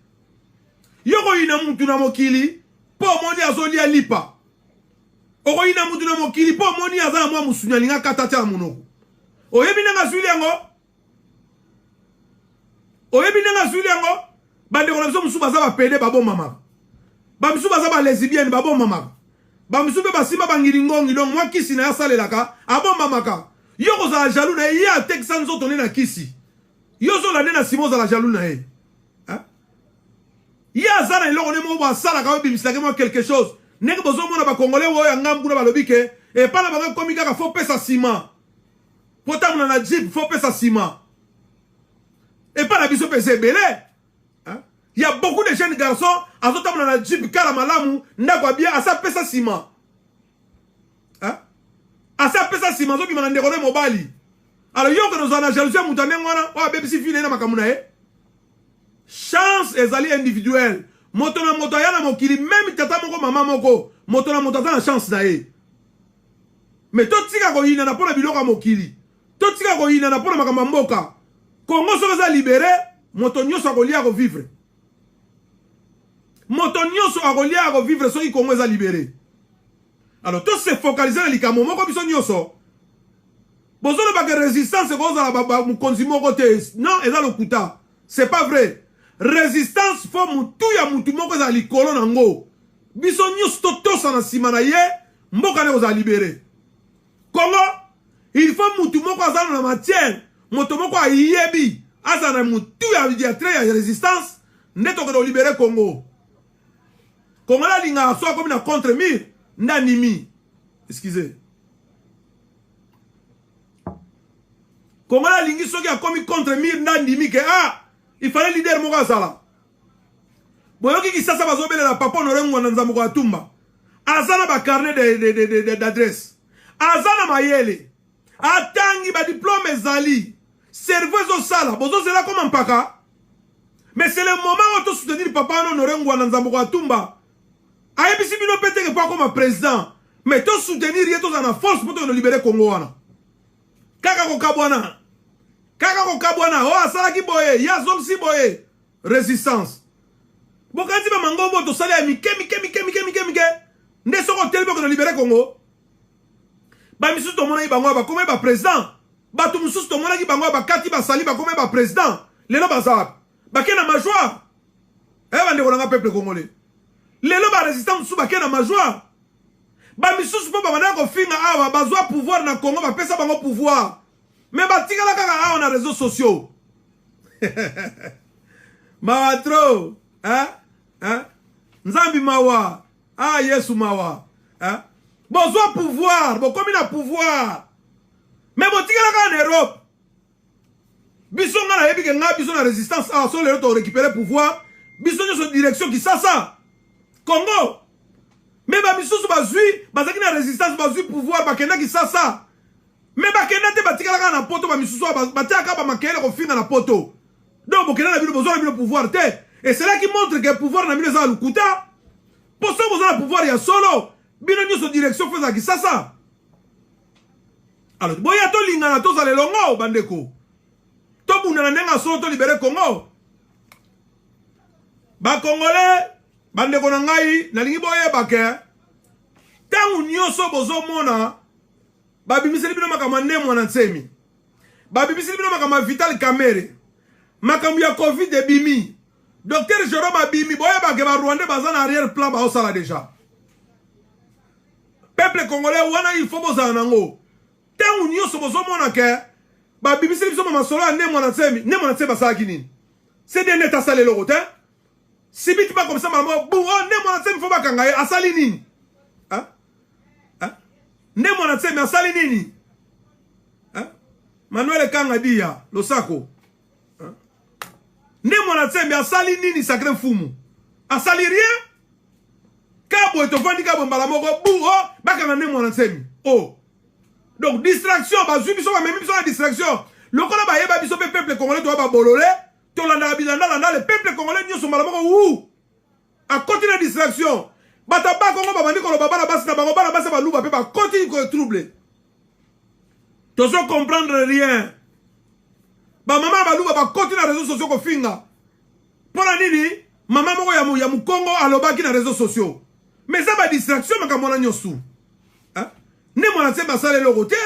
Yoko ina mutu na mokili po moni azoli alipa. Oko ina mutu na mokili po moni aza mwa musunya linga katata ya munoko. Oyebi nanga zwili yango. Oyebi nanga zwili yango. Bande kona biso musu baza ba pede babo mama. Ba musu baza ba lesbienne babo mama. Ba musu be basima bangiringongi donc mwa kisi na ya salelaka abo mamaka. Yoko za jaloux na ye ya Texan zo toné na kisi. Yozo la nena Simon za la jaloux na ye. Hein? Ya zana iloko ne mo ba sala ka bimisaka mo quelque chose. Nek bozo mo na ba congolais wo ya ngambu na ba lobike et pas na ba komika ka faut pesa ciment. Pota mo na jeep faut pesa ciment. Et pas la biso pesa belé. Hein? Il y a beaucoup de jeunes garçons azota mo na jeep kala malamu ndako bien asa pesa ciment. Hein? Asa pesa ciment zo bi manande ko ne mobali. Alors yo que nous en a jalousie mutane ngwana wa bebisi fine na makamuna e. Chance ezali individuelle. Moto na moto ya na mokili même tata moko mama moko moto na moto na chance na e. Mais to tika ko yina na pona biloko mokili. To tika ko yina na pona makamba mboka. Congo so za libéré, moto nyoso ko lia ko vivre. Moto nyoso ko lia ko vivre so ki Congo za libéré. Alors to se focaliser na likamo moko biso nyoso. Bozono ba que résistance goza ba mukonzi moko te. Non, eza lokuta. C'est pas vrai. Résistance fo mutu ya mutu moko za likolo nango. Biso nyusto tosa na sima na ye, mboka ne goza libéré. Congo, il faut mutu moko za na matière, moto moko ayebi, azana mutu ya très ya résistance neto ko libérer Congo. Congo la linga so comme na contre mur ndanimi. Excusez. Congo la lingi so qui a commis contre mur ndanimi que il fallait leader moko sala. Boyoki ki sasa bazobele la papa Norengo na nzambo kwa tumba. Azana ba carnet d'adresse. Azana mayele. Atangi ba diplôme zali. Serveuse au sala. Bozo zela comme un paka. Mais c'est le moment où tu soutenir papa Norengo na nzambo kwa tumba. Ayebisi bino pete que pas comme président. Mais tu soutenir yeto za na force pour te libérer Congo wana. Kaka ko kabwana. Kaka ko kabwana. Oh asala ki boye. Ya zom si boye. Résistance. Bokati ba mangobo to sala mike. Nde soko telebo ko libérer Congo. Ba misu to mona ibango ba comme ba président. Ba to misu to mona ki bango ba kati ba sali ba comme ba président. Lelo bazab. Ba kena majoie. Ba ndeko nga peuple congolais. Lelo ba résistance sou ba kena majoie. Ba misu po ba bana ko finga awa bazwa pouvoir na Congo ba pesa bango pouvoir. Mais ba tigala kaka awa na réseaux sociaux. Maatro, Nzambi mawa. Yesu mawa. Besoin pouvoir. Bon, comme il a pouvoir. Mais bon, tu en Europe. Bisson a la épique nga bisson la résistance. Sur les autres récupérer pouvoir. Bisson sur direction qui ça. Congo. Mais ba bisson sur bazui. Bazaki na résistance bazui pouvoir. Bakena qui ça. Mais bakena te batika la na poto ba bisson bataka ba makele ko finga na poto. Donc bakena na besoin de pouvoir te. Et c'est là qui montre que le pouvoir n'a mis les gens à l'Ukuta. Pour ça, vous avez le pouvoir, il y a solo. Bien en direction, faisant qui ça. Alors, si vous avez tout l'ingana, tout ça, les longs, bandeko. Tout le monde a solo, tout libéré Congo. Ba Congolais, bandeko nangai, nalingi boye bake. Tant nyoso bozo mona, ba bimiseli bino makamande mwana nsemi. Ba bimiseli bino makamande Vital Kamerhe. Makambu ya Covid de bimi. Docteur Jérôme Abimi, boye ba geba Rwanda bazan arrière plan ba osala déjà. Peuple congolais wana il faut boza nango. Tant nyoso bozo mona ke ba bimiseli biso mama solo ne mwana nsemi, ne mwana nsemi basala kinini. C'est des neta salé le rotin. Si bit pas comme ça maman, bon ne mwana nsemi faut ba kangaye asali nini. Ne mwana nsemi asali nini. Manuel Kanga dia Losako. Ne mwana tsembe asali nini sacré fumu. Asali rien. Kabo etofandi kabo mbala moko buho baka na ne mwana tsembe. Oh. Donc distraction bazui biso ba même biso la distraction. Lokola ba yeba biso peuple congolais to ba bololé, to landa bilanda le peuple congolais nyoso mbala moko ou. A continuer la distraction. Bata ba kongo ba bandi ko ba bana basi na bango bana basi ba luba pe ba continue ko troubler. Tozo comprendre rien. Ba maman ba luba ba continue na réseaux sociaux ko finga. Pona nini? Maman moko ya mu Congo alobaki na réseaux sociaux. Mais ça ba distraction makamona nyosu. Ne mona tse basale le côté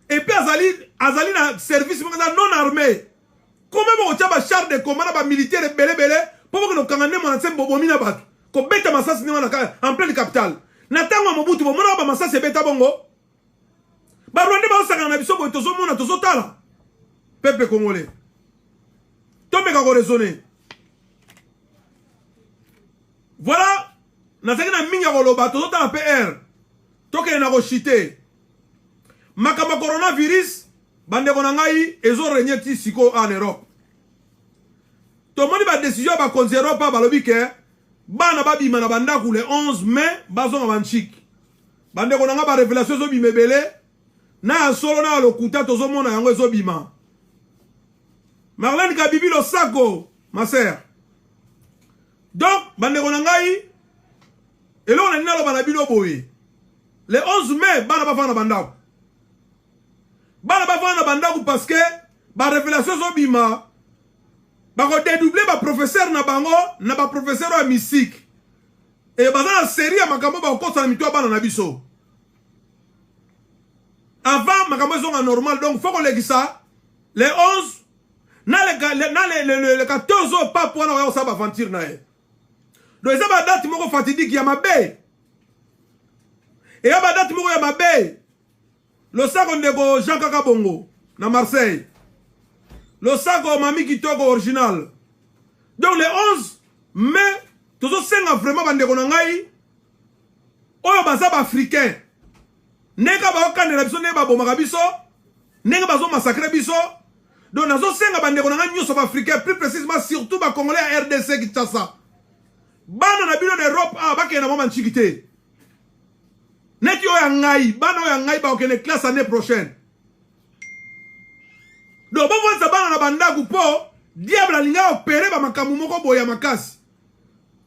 et puis azali na service non armé. Comment mo tia ba char de commande ba militaire belé pour que no kangane mona tse bobomi na batu. Ko beta masasi ni wana en pleine capitale. Na tango mobutu bo mona ba masasi beta bongo. Ba Rwanda ba osaka na biso bo tozo mona tozo tala. Peuple congolais. Tombe ka ko raisonner. Voilà. Nazaki na minga koloba tozo tala PR. Toke na ko chité. Makama coronavirus bande ko ngai ezo renyeti siko en Europe. To moni ba décision ba konzi Europe ba lobi ke bana ba bima na banda ku le 11 mai bazo na banchik. Bande ko nga ba révélation zo bimebele na solo na lokuta tozo mona yango ezo bima. Marlène Kabibi lo sako ma sœur. Donc bande ko ngai elo na nalo bana bino boye. Le 11 mai bana ba fana banda. Bana ba fana banda parce que ba révélation zo bima ba ko dédoubler ba professeur na bango na ba professeur wa musique. Et bazana série ya makambo ba ko sa mitwa bana na biso. Avant makambo zonga normal donc faut qu'on lègue ça les 11 le 14 au pas pour na ça ba aventure na e. Donc ça ba date moko fatidique ya mabe. Et ya ba date moko ya mabe. Le sac on dego Jean Kaka Bongo na Marseille. Le sac Mami Kitoko original. Donc le 11 mai, tous ces vraiment bandeko nangai. Oyo bazaba africain. Nega ba okandela biso neba bomaka biso. Nega bazo massacrer biso. Donc nazo senga bandeko nangai nyoso ba africain, plus précisément surtout ba congolais à RDC Kinshasa. Bana na bino d'Europe ba kena mama nchikité. Neti oya ngai, bana oya ngai ba okene classe année prochaine. Donc bon voit ça bana na bandaku po diable alinga opérer ba makamu moko boya makasi.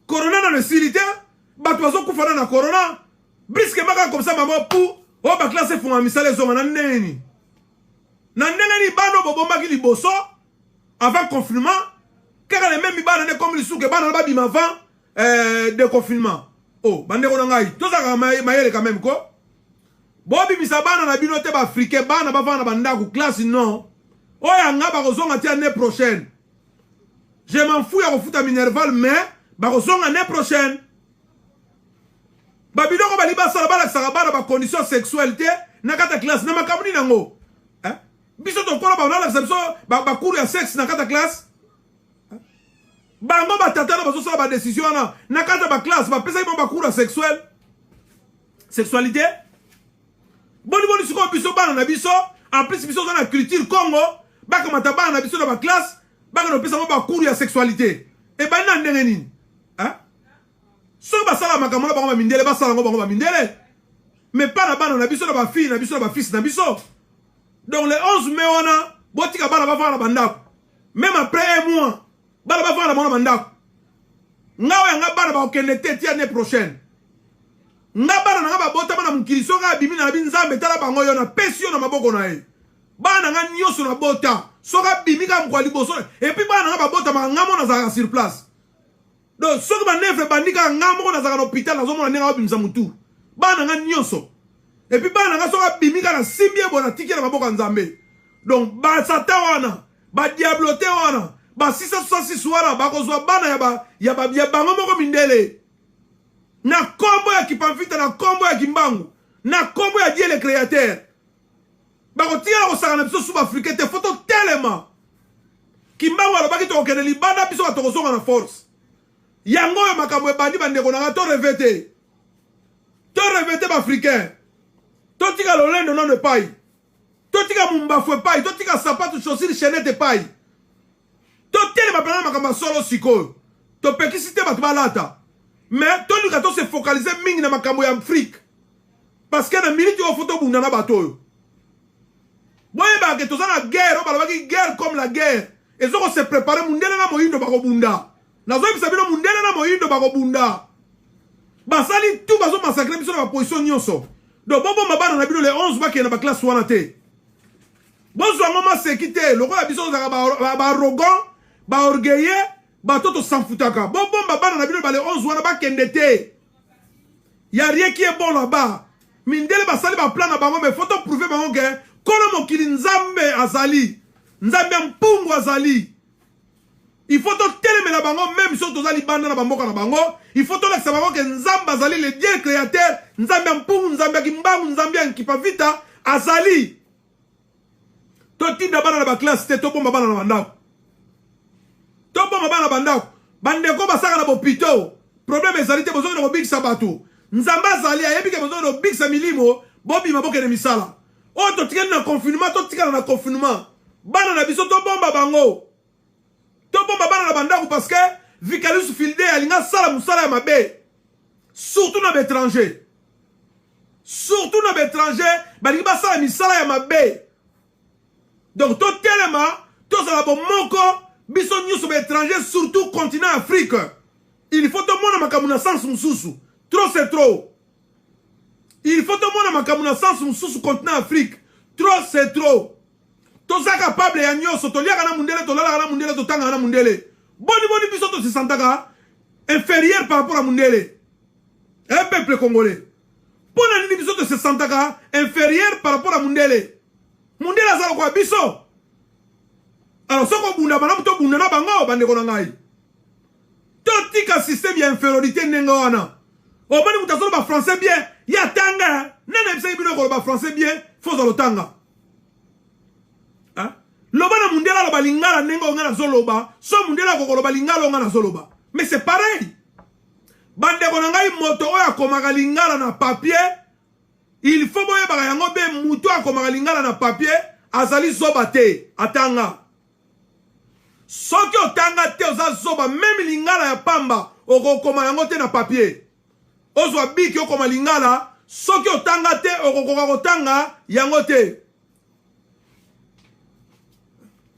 Corona na silité, ba toazo kufana na corona. Brisque maka comme ça maman pour o ba classe fuma misale zo na neni. Na neni bano bobomba ki liboso avant confinement. Car les mêmes bana ne comme les sous que bana ba bima avant de confinement. Oh, bandeko ngai, to za mayele quand même ko. Bobi misabana na bino te ba africain bana ba vana bandaku classe non. Oya nga ba kozonga ti année prochaine. Je m'en fous ya refuta Minerval mais ba kozonga année prochaine. Babidoko baliba sala bala sarabana ba condition sexualité na kata classe na makamuni nango. Hein? Biso to kola ba na la biso ba cours ya sexe na kata classe. Bango ba tata na bazo sala ba décision na kata ba classe ba pesa ba cours sexuel. Sexualité. Boni siko biso bana na biso en plus biso na culture Congo ba kamata bana na biso na ba classe ba no pesa ba cours ya sexualité. E ba na ndenge nini? Hein? So basala makamona bango mindele basala ngo bango mindele mais pas na bana na biso na ba fille na biso na ba fils na biso. Donc le 11 mai ona botika bana ba fala bandako même après un mois bana ba fala mona bandako ngawe nga bana ba okende tete année prochaine nga bana nga ba bota bana mukiliso nga bimi na binzambe tala bango yo na pesio na maboko na e bana nga nyoso na bota soka bimi ka mkwali boso et puis bana nga ba bota ma ngamo na za sur place. Donc, ce que je veux dire, c'est que je vais à l'hôpital, je vais à l'hôpital. Et puis, je vais à l'hôpital. Donc, je diabloté, si ça si soir, il y a na combo ya kipamfita na combo ya kimbangu na combo ya Dieu le créateur. Bakotia ko sanga na biso sous africain te photo tellement. Kimbangu alobaki to okene libanda biso ka to na force. Yango yo makambo ebandi bandeko na to revete. To revete ba africain. To tika lolendo non de paille. To tika mumba fwe paille, to tika sapato chaussure chaînette paille. To tele ba plana makambo solo siko. To pekisite ba balata. Mais to luka to se focaliser mingi na makambo ya Afrique. Parce que na milite yo photo bunda na bato yo. Boye ba ke to za na guerre, ba ba ki guerre comme la guerre. Et zo ko se préparer mundele na moyindo ba ko bunda. Nazo bisabino mundele na moyindo ba ko bunda. Basali tout bazo massacrer biso na ba position nyonso. Donc bobo mabana na bino le 11 ba ke na ba classe wana te. Bozo ngoma sekite, lokola biso za ba arrogant, ba orgueilleux, ba toto s'en foutaka. Bobo mabana na bino ba le 11 wana ba kendete. Y a rien qui est bon là-bas. Mindele basali ba plan na bango mais faut to prouver bango que kono mokili nzambe azali. Nzambe mpungu azali. Il faut to télémer la bango même si to zali banda na bamboka na bango, il faut to laisser bango que nzambe azali le Dieu créateur, nzambe mpungu, nzambe kimbangu, nzambe kipavita azali. To tinda bana na ba classe te to bomba bana na bandako. To bomba bana na bandako. Bandeko basaka na bopito. Problème ezalité besoin de big sabato. Nzamba azali ayebi ke besoin de big samilimo, bobi maboke de misala. O to tika na confinement, to tika na confinement. Bana na biso to bomba bango. To bomba bana na bandako parce que Vicalus Filde alinga sala musala ya mabe. Surtout na l'étranger. Surtout na l'étranger, balingi ba sala misala ya mabe. Donc to telema, to sala bo moko, biso nyuso ba étranger surtout continent Afrique. Il faut to mona makamuna sans mususu. Trop c'est trop. Il faut to mona makamuna sans mususu continent Afrique. Trop c'est trop. Toza capable ya nyoso to liaka na mundele to lala na mundele to tanga na mundele. Boni biso to se sentaka inférieur par rapport à mundele. Un peuple congolais. Pona nini biso to se sentaka inférieur par rapport à mundele. Mundele azalo kwa biso. Alors soko bunda bana to bunda na bango bande ko na ngai. To tika système ya infériorité nenga wana. O bani mutazo ba français bien, ya tanga. Nana bisa ibino ko ba français bien, faut za lo tanga. Lobana mundela koloba lingala nengo nga na zoloba, so mundela ko koloba lingala nga na zoloba. Mais c'est pareil. Bande ko ngai moto oya komaka lingala na papier, il faut boye baka yango be mutu akomaka lingala na papier, azali zoba te, atanga. Soki otanga te oza zoba, même lingala ya pamba, okokoma yango te na papier. Ozwa biki okoma lingala, soki otanga te, okokoka kotanga yango te.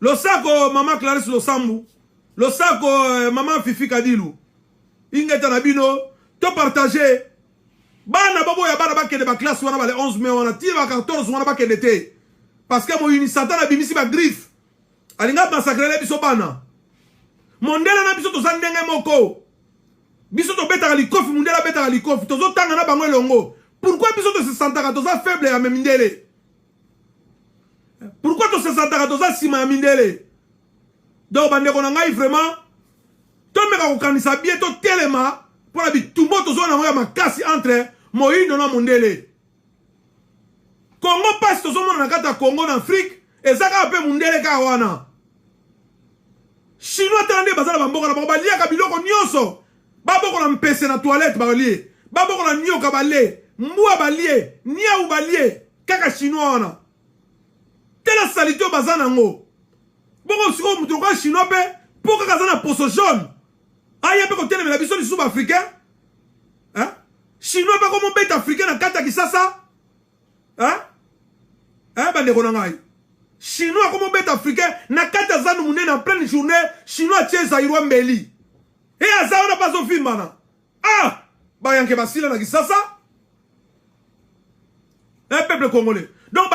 Lo sako mama Clarisse Losambu, lo sako mama Fifi Kadilu, ingeta na bino, to partager. Bana babo ya bana bakende ba classe wana bale 11 mai wana, ti ba 14 wana bakende te. Parce que mo unisata na bimisi ba griffe. Alinga massacrer biso bana. Mondela na biso to zandenge moko. Biso to beta likofi mondela beta likofi, to zo tanga na bango elongo. Pourquoi biso to se sentaka to za faible ya memindele? Pourquoi tu se sens à sima mindele? Donc bande ko ngai vraiment to me ka kanisa bien to telema pour la bi tumbo to zona moya makasi entre moyindo na mondele. Congo passe to zona na kata Congo en Afrique ezaka pe mondele ka wana. Chinois tande bazala bamboka na balia ka biloko nyonso. Baboko na mpese na toilette balie. Baboko na nyoka balie, mbua balie, nia u balie kaka chinois wana. Tela salite au bazan nango. Boko siko mutuka chinois pe pour que kazana poso jaune. Aya pe ko tele la biso du sud africain. Hein? Chinois pa comme bête africain na kata kisasa. Hein? Hein bande ko ngai. Chinois comme bête africain na kata zanu munene en pleine journée, chinois tie zairwa mbeli. Et aza on a pas au film bana. Ah! Ba yanke basila na kisasa. Un peuple congolais. Donc,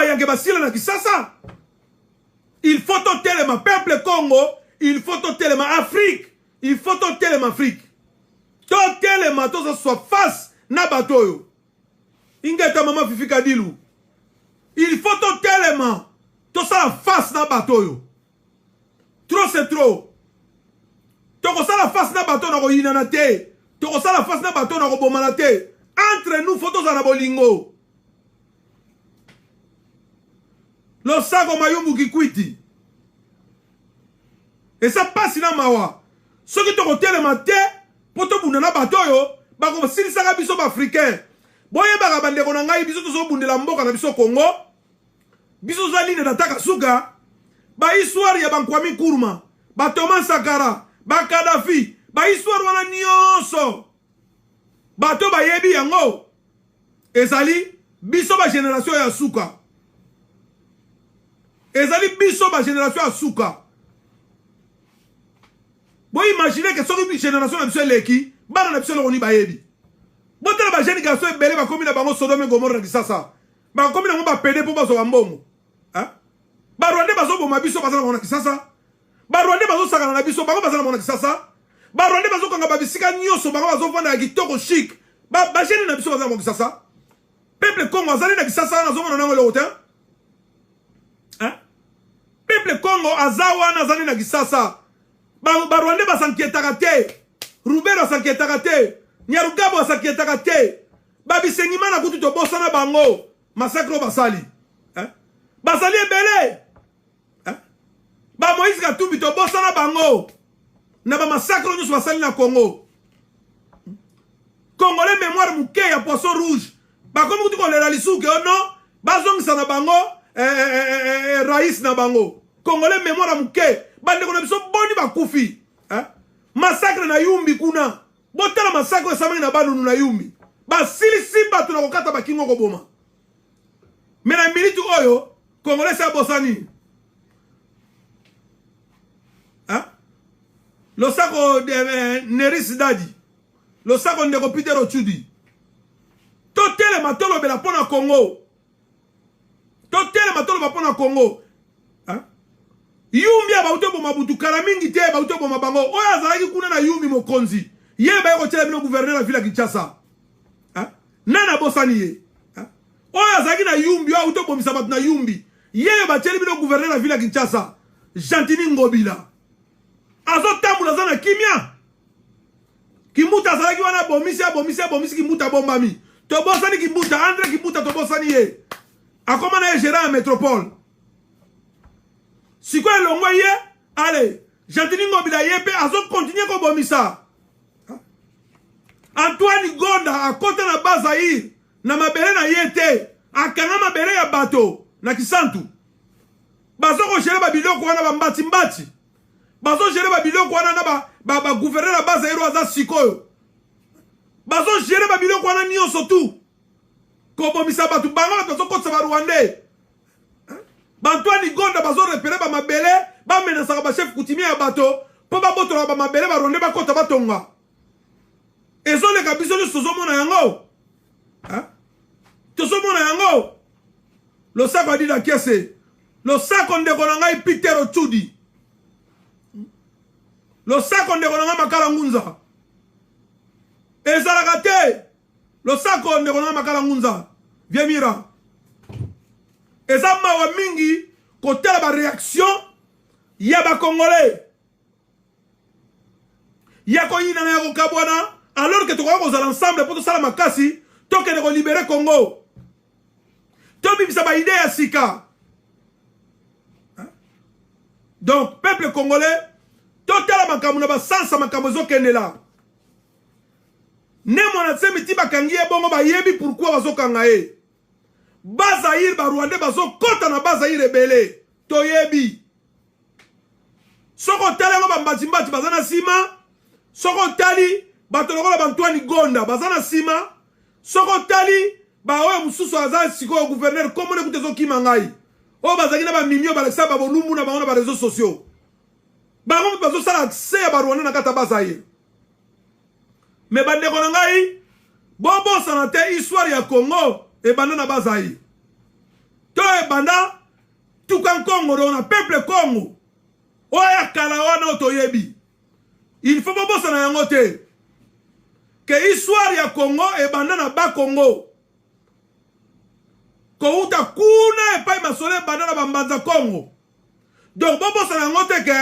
il faut toter le peuple Congo, il faut toter le Afrique, il faut toter le Afrique. Toter le matos soit face na batoyo. Ingeta maman Fifi Kadilu. Il faut toter le matos tout ça face na batoyo. Trop c'est trop. Toko ça la face na batoyo na ko yinanate. Toko ça la face na batoyo na ko bomanate. Entre nous photos na bolingo. Lo sago mayumbu kikwiti. Et ça passe na mawa. Ce qui te retient le matin, pour te bunda na batoyo, bako silisa ka biso ba africain. Boye baka bande ko ngai biso to so bundela mboka na biso Congo. Biso zali na taka suka. Ba histoire ya Bankwami Nkrumah, ba Thomas Sankara, ba Kadhafi, ba histoire wana nyonso. Bato ba yebi yango. Ezali biso ba génération ya suka. Ezali biso ba génération à souka. Bon imaginez que so une génération na biso leki, bana na biso loni bayebi. Bon tala ba jeune garçon ebele ba komi na bango Sodome Gomorrhe na kisasa. Ba komi na ba pede po ba so mbongo. Hein? Ba Rwanda ba so bo mabiso ba na kisasa. Ba Rwanda ba so saka na biso ba ko ba na kisasa. Ba Rwanda ba so kanga ba bisika nyoso ba ko ba so fanda kitoko chic. Ba jeune na biso ba na kisasa. Peuple Congo azali na kisasa na zo na ngo le hotel. Hein? Peuple Congo azawa na zali na kisasa. Ba Rwanda ba sankietaka te. Rubero sankietaka te. Nyarugabo sankietaka te. Ba bisengima na kutu to bosa na bango. Massacre basali. Hein? Basali ebele. Hein? Ba Moïse Katumbi to bosa na bango. Na ba massacre nyusu basali na Congo. Congolais mémoire muke ya poisson rouge. Ba komi kutu ko le ralisuke ono. Ba zongisa na bango. Raïs na bango. Congolais mémoire muke. Bande kono biso boni bakufi. Hein? Massacre na Yumbi kuna. Botala massacre samani na banu na Yumbi. Ba silisi batu na kokata bakingo ko boma. Mais na minute oyo Congolais sa bosani. Hein? Lo sako Neris Dadi. Lo sako ndeko Peter Ochudi. Totele matolo bela pona Congo. Totele matolo ba pona Congo. Hein? Yumbi abauto boma butu karamingi te abauto boma bango. Oya azalaki kuna na Yumbi mokonzi. Ye ba yako tele bino gouverneur la ville ya Kinshasa. Hein? Nana bosani ye. Hein? Oya azalaki na Yumbi oya auto bomisa batu na Yumbi. Ye ba tele bino gouverneur la ville ya Kinshasa. Jantini Ngobila. Azo tambula zana kimia. Kimuta azalaki wana bomisi kimuta bombami. To bosani kimuta Andre kimuta to bosani ye. Akoma na gérant métropole. Si quoi l'ongwa ye, allez Gentili Ngobila yepe azo continuer ko bomisa. Antoine Gonda a kota na Bazaïr na mabele na yete akanga mabele ya bato na Kisantu. Bazo ko gere ba biloko wana ba mbati. Bazo gere ba biloko wana na ba gouverneur na Bazaïr aza sikoyo. Bazo gere ba biloko wana nyonso tu. Ko bomisa batu banga bazo ko tsaba Rwandais. Antoine Gonda bazo repérer ba mabele ba menasa ba chef coutumier ya bato po ba botola ba mabele ba Rwandais ba kota batonga. Ezo le kabiso le sozomo na yango. Hein? Tozomo na yango. Lo sako adi na kiese. Lo sako ndeko na ngai Peter Ochudi. Lo sako ndeko na ngai Makala Ngunza. Ezalaka te. Lo sako ndeko na ngai Makala Ngunza. Viens mira. Eza mawa mingi kotela ba réaction ya ba Congolais. Ya ko yina na ya ko kabwana. Alors que tu vas ensemble pour tout ça la makasi, tu vas libérer Congo. Tu vas idée à Sika. Donc, peuple congolais, total makamuna ba sansa makamozo kenela. Ne mona tsemi ti bakangi e bongo ba yebi pourquoi bazo kangae. Bazaïr ba Rwandais bazo kota na Bazaïr rebelle. To yebi. Soko tala ba mbati bazana sima. Soko tali batolokola Antoine Gonda bazana sima soko tali ba oyo mususu aza siko gouverneur comme ne kutezo kimangai o bazaki na ba mimio ba leksa ba bolumbu na ba ona ba réseaux sociaux ba ngo bazo sala accès ya ba Rwanda na kata Bazaïr mais bande ko ngai bobo sanate histoire ya Congo e banda na Bazaïr to e banda tukan Congo na peuple Congo oya kala wana otoyebi il faut bobo sana yango te que histoire ya Congo e banda na ba Congo ko uta kuna e pai masole banda na bambanza Congo donc bobo sana ngote ke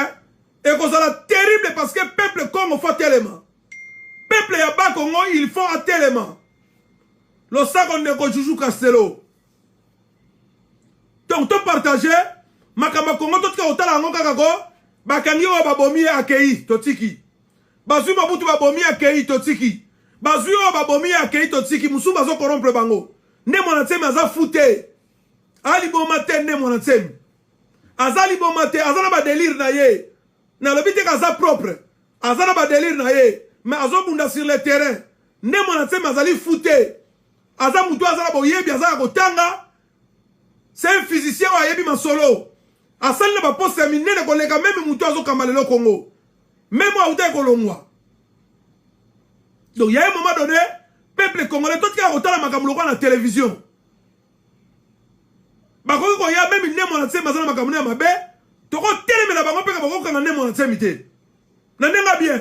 e ko sala terrible parce que peuple Congo faut tellement peuple ya ba Congo il faut tellement lo sako ndeko Juju Castelo donc to partager makamba Congo to tika otala ngo kaka ko bakangi o babomi akei totiki bazui mabutu babomi akei totiki bazui o babomi akei totiki musu bazo corrompre bango ne mona tsemi aza fute ali bomate ne mona tsemi azali bomate azana ba délire na ye na lobite kaza propre azana ba délire na ye mais azo bunda sur le terrain ne mona tsemi azali fute aza mutu azana boyebi azana kotanga c'est un physicien wa yebi masolo asali na ba poste minene koleka même mutu azo kamalelo Congo même wa uta kolongwa. Donc il y a un moment donné peuple congolais tout qui a autant la makamuloko na télévision bako ko ya même ne mona tsema zana makamune ya mabe to ko telemela bango peka bako kana ne mona tsemite na nenga bien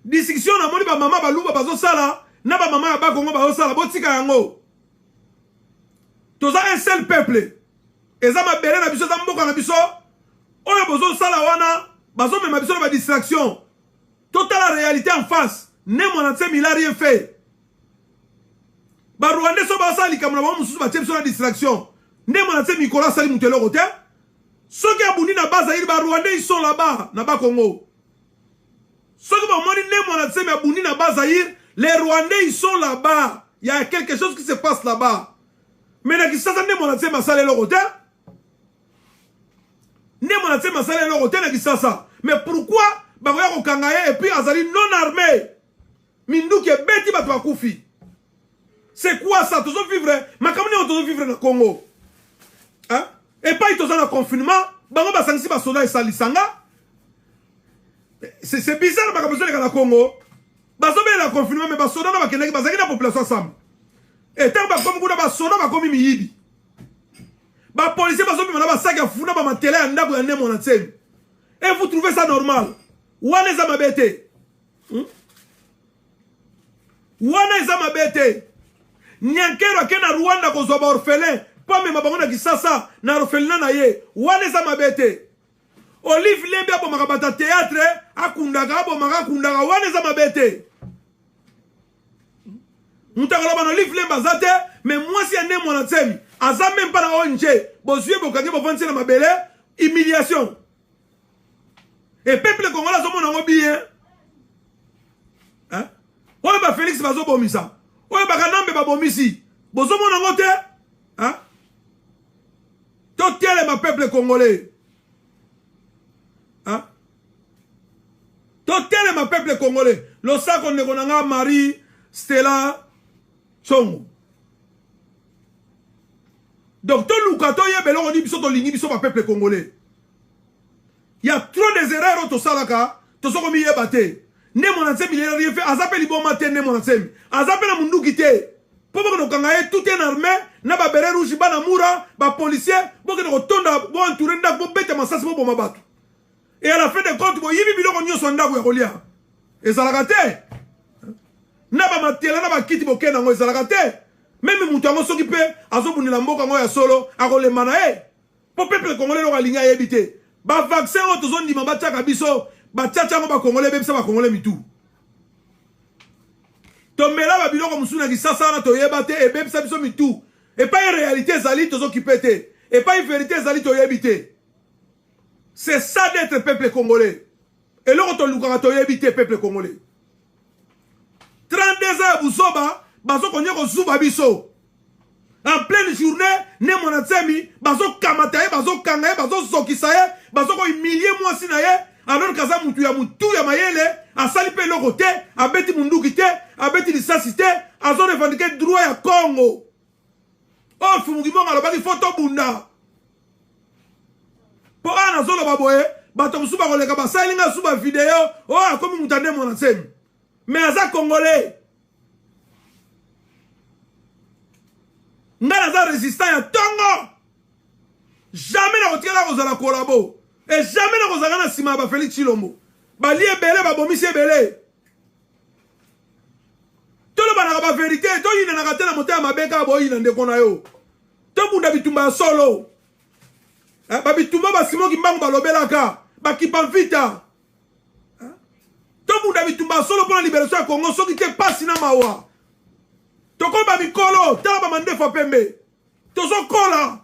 discussion na moni ba mama ba luba bazo sala na ba mama ba Congo bazo sala botika yango toza un seul peuple eza mabele na biso za mboka na biso oyo bozo sala wana bazo mema biso na ba distraction toute la réalité en face ne mona tsemi il a rien fait ba Rwandais so ba sali kamuna ba mususu ba tsemso na distraction ne mona tsemi Nicolas sali mutelo kote soki abundi na Bazaïr ba Rwandais ils sont là-bas na ba Congo soki ba moni ne mona tsemi abundi na Bazaïr les Rwandais ils sont là-bas il y a quelque chose qui se passe là-bas mais na kisasa ne mona tsemi sali lo kote ne mona tsemi sali lo kote na kisasa mais pourquoi ba koya ko kangaye et puis azali non armé minduki beti bato bakufi. C'est quoi ça? Tous vivre makamune on vivre na Congo. Hein? Et pas ils na confinement, bango ba sangisi ba soda esalisanga. C'est bizarre makamuzo le na Congo. Ba sobe na confinement mais ba soda na ba keneki ba zangi na population ensemble. Et tant ba comme kuna ba soda ba komi miyibi. Ba policier ba sobe na ba saga funa ba matele ya ndako ya nemo na tsemi. Et vous trouvez ça normal? Wana za mabete. Wana za mabete. Nyankero ke na Rwanda ko zo ba orphelin. Pa me mabango na kisasa na orphelin na ye. Wana za mabete. Olive Lembe abo makabata théâtre akundaga abo makakundaga wana za mabete. Mutakala bana Olive Lembe azate mais moi si ane mwana tsemi aza même pas na ONG. Bozuye bokangi bo vansi na mabele humiliation. Et peuple congolais azomona ngo bien. Hein? Oyo ba Félix bazo bomisa. Oyo ba Kanambe ba bomisi. Bozomona ngo te? Hein? Totele ma peuple congolais. Hein? Totele ma peuple congolais. Lo sako nekonanga Marie Stella Tsongo. Donc tout Lukato yebelo on dit biso to lingi biso ma peuple congolais. Il y a trop des erreurs au salaka, to soko mi yebate. Ne monatsemi il rien fait, azapeli bon matin ne monatsemi. Azapela mundu kité. Pour que nous kangaye tout en armée, na ba beret rouge ba namura, ba policier, pour que nous tonda bo entourer ndak bo bete masasi bo mabatu. Et à la fin de compte, bo yibi biloko nyoso ndaku ya kolia. Et salaka te. Na ba matela na ba kiti bo kena ngo salaka te. Même mutu ngo soki pe azobunila mboka ngo ya solo, akolema na e. Po peuple congolais lo kalinga yebite. Ba vaccin o tozondi ma bataka biso, ba tchacha ngo ba congolais bebisa ba congolais mitu. Tomela ba biloko musuna ki sasa na to yebate e bebisa biso mitu. Et pas une réalité zali tozo kipete. Et pas une vérité zali to yebite. C'est ça d'être peuple congolais. Et là on luka to yebite peuple congolais. 32 ans busoba, bazo konye ko zuba biso. En pleine journée, ne monatsemi, bazo kamataye, bazo kangaye, bazo zokisaye, bazo ko humilier moi sinaye, alors kaza mutu ya mayele, a salipe lokote, a beti munduki te, a beti lisasi te, a zo revendiquer droit ya Congo. Oh, fumugimonga lo baki photo bunda. Po ana zo lo baboye, bato musuba koleka basalinga suba video, oh, akomi mutande monatsemi. Mais aza congolais. Nga naza résistant ya tongo. Jamais na kotikala kozala kolabo. Et jamais na kozala na sima ba Félix Tshilombo. Ba li ebele ba bomisi ebele. Tolo banaka ba vérité, to yina na katela motema mabeka bo yina ndeko na yo. To bunda bitumba solo. Ba bitumba ba Simon Kimbangu ba lobelaka, ba Kipamvita. To bunda bitumba solo pour la libération ya Congo soki te pasi na mawa. Toko ba mikolo, tala ba mandefa pembe. Tozo kola.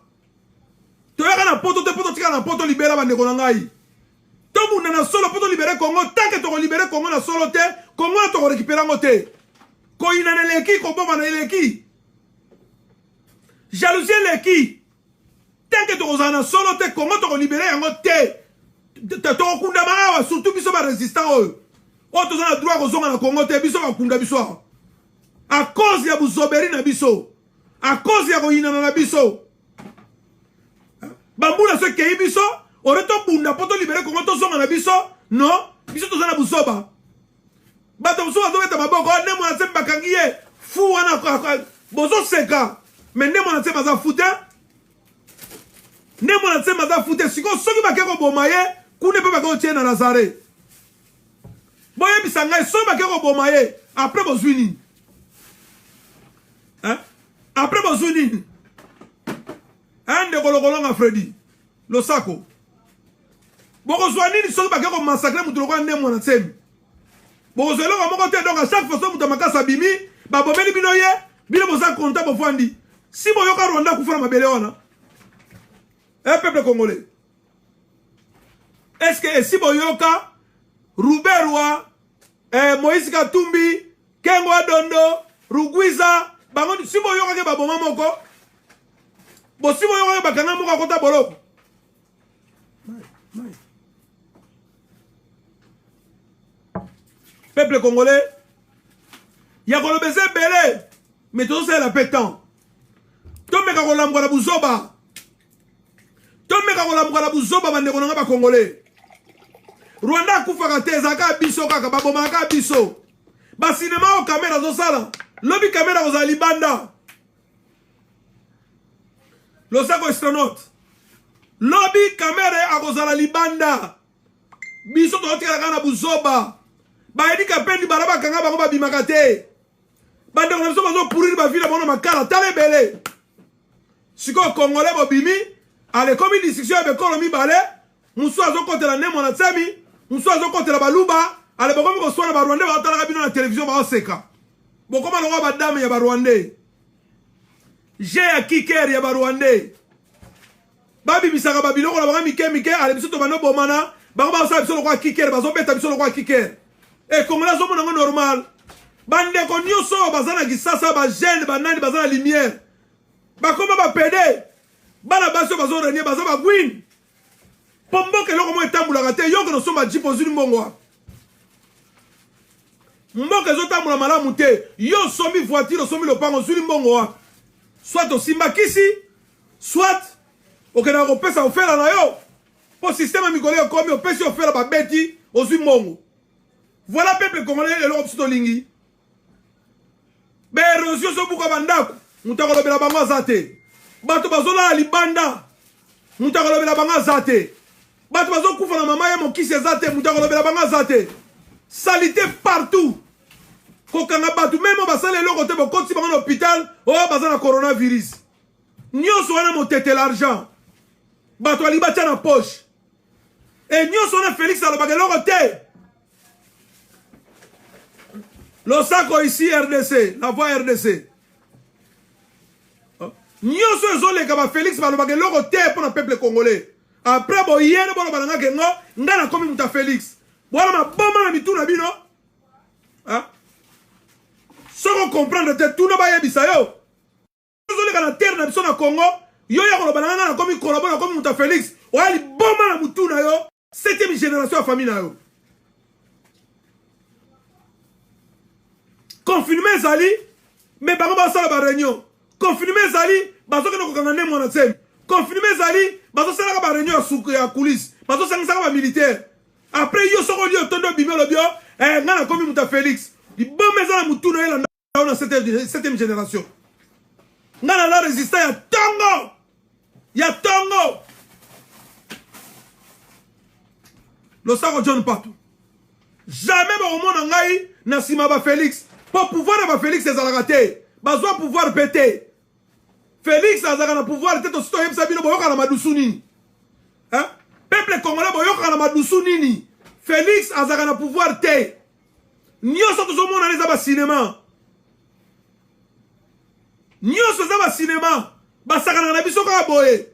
Toyaka na poto te poto tika na poto libéra ba ndeko na ngai. Tobunda na solo poto libérer Congo, tant que toko libérer Congo na solo te, Congo na toko récupérer ngote. Ko ina na leki ko boma na leki. Jalousie leki. Tant que toko na solo te, Congo toko libérer ngote. Toko kunda marawa surtout biso ba résistant oyo. O tozo na droit ko zonga na Congo te biso ba kunda biso. À cause ya buzoberi na biso. À cause ya koyina na biso. Bambula se kei biso, oreto bunda poto libérer Congo to zonga na biso. Non, biso to zana buzoba. Bato buzoba to beta maboko, ne mo na semba kangiye. Fu wana bozo seka. Mais ne mo na semba za fute. Ne mo na semba za fute, siko soki bakeko bomaye, kune pe bakeko tiena Lazare. Boye bisanga so bakeko bomaye, après bozwini. Hein? Après Bozuni, un de Gologolonga Freddy, le sako. Bogozwani ni soki bakeko massacrer mutuloko ne mona tsemi. Bogozelo ka moko te donc à chaque fois mutamaka sabimi, ba bomeli binoye, bino boza konta bofandi. Si boyoka Rwanda kufana mabele wana. Peuple congolais. Est-ce que si boyoka Ruberwa, Moïse Katumbi, Kengo Adondo, Rugwiza bango si boyoka ke baboma moko bo si boyoka ke bakanga moko kota boloko peuple congolais ya kolobeze belé mais tout ça la pétant to meka kolambwa na buzoba bandeko na ba congolais Rwanda kufaka te zaka biso kaka baboma ka biso ba cinéma o caméra zo sala Lobby caméra aux alibanda. Le saco astronaute. Lobby caméra aux alibanda. Biso to tika kana buzoba. Ba edika pendi baraba kanga ba ba bimakate. Bande on so bazo pourrir ba ville bona makala tale belé. Siko congolais bobimi, ale komi discussion avec kolomi balé, muso azo kotela nemo na tsami, muso azo kotela baluba, ale bokomi ko swana ba Rwanda ba tala bino na télévision ba oseka. Bokoma longa badame ya Barwandais. J'ai ya kiker ya Barwandais. Babi bisaka babiloko la banga mike ale biso to bano bomana Bango sa biso le roi kicker, bazo beta biso le roi kicker. Et comme là zo monango normal. Bande ko nyoso bazana gisasa ba jeune banani bazana lumière. Ba koma ba pede. Bana baso bazo renier bazo ba win. Pombo ke loko mo etambula kate yo ko no soma jipo zuni mbongo. Mboka zo tambula malamu te. Yo somi voiture somi lopango zuni mbongo. Soit au simba kisi, soit au Canada pesa ofela na yo. Pour système migolé comme au pesa ofela ba beti aux mbongo. Voilà peuple congolais et l'Europe stolingi. Be érosion so buka bandako. Mutako lobela bango zate. Bato bazola libanda. Mutako lobela bango zate. Bato bazo kufa na mama ya mokisi zate mutako lobela bango zate. Salité partout. Kokanga bato même basale eloko te bokoti bango na hôpital o bazana coronavirus. Nyonso wana motete l'argent. Bato alibata na poche. Et nyonso na Félix alobaka eloko te. Le saco ici RDC, la voix RDC. Nyonso ezoleka ba Félix balobaka eloko te pour le peuple congolais. Après boyene bono balanga kengo ngana komi muta Félix. Bona maboma na mituna bino. Hein? Soko comprendre te tout na ba yebisa yo. Ezoleka na terre na biso na Congo, yo ya ko balanga na komi collabora komi muta Félix. O ali boma na mutuna yo, 7e génération ya famille na yo. Confinement Zali, mais bango basala ba réunion. Confinement Zali, bazo ke no kokanga ne mwana tsem. Confinement Zali, bazo sala ba réunion ya coulisse. Bazo sanga ba militaire. Après yo soko li otondo bimelo bio, ngana komi muta Félix. Di bombe za na mutuna yela na 7e génération. Ngana la résistant ya Tongo. Ya Tongo. Le sako John partout. Jamais ba omona ngai na sima ba Félix. Pour pouvoir ba Félix ezalaka te. Bazwa pouvoir péter. Félix azaka na pouvoir te to sito yebisa bino boyoka na madusu nini. Hein? Peuple congolais boyoka na madusu nini. Félix azaka na pouvoir te. Nyonso tozomona neza ba cinéma. Nyonso za ba cinéma. Basaka na biso ka boye.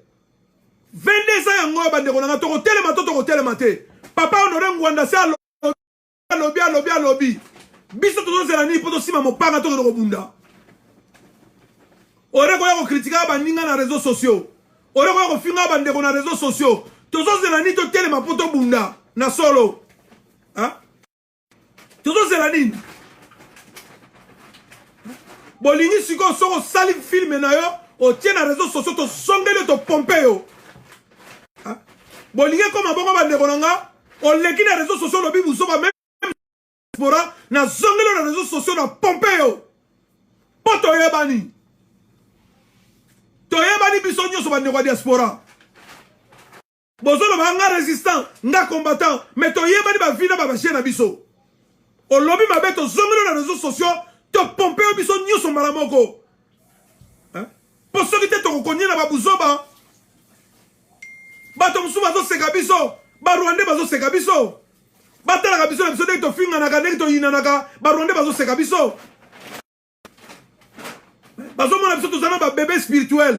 22 ans yango bandeko na toko telema te. Papa Honoré Ngwanda se alobi. Biso tozo zelani poto sima mopanga to ko bunda. Ore ko yako critiquer ba ninga na réseaux sociaux. Ore ko yako finga ba ndeko na réseaux sociaux. Tozo zelani to telema poto bunda na solo. Hein? Tozo zelani. Bolingi siko soko sali film na yo o tient na réseaux sociaux to songele to pompeo. Hein? Bolingi comme bongo ba ndeko nga o leki na réseaux sociaux lobi buso ba diaspora na zongelo na réseaux sociaux na Pompeo poto yebani to yebani biso nyoso ba ndeko diaspora bozolo ba nga résistant nga combattant mais to yebani ba vina ba chien na biso o lobi mabe to zongelo na réseaux sociaux to Pompeo biso nyoso malamoko hein possibilité to kokonya na ba buzoba bato musuba zo seka biso ba Rwanda bazo seka biso batala ka biso na biso to finga na ka to yina na ka ba Rwanda bazo seka biso bazo mona biso to zana ba bébé spirituel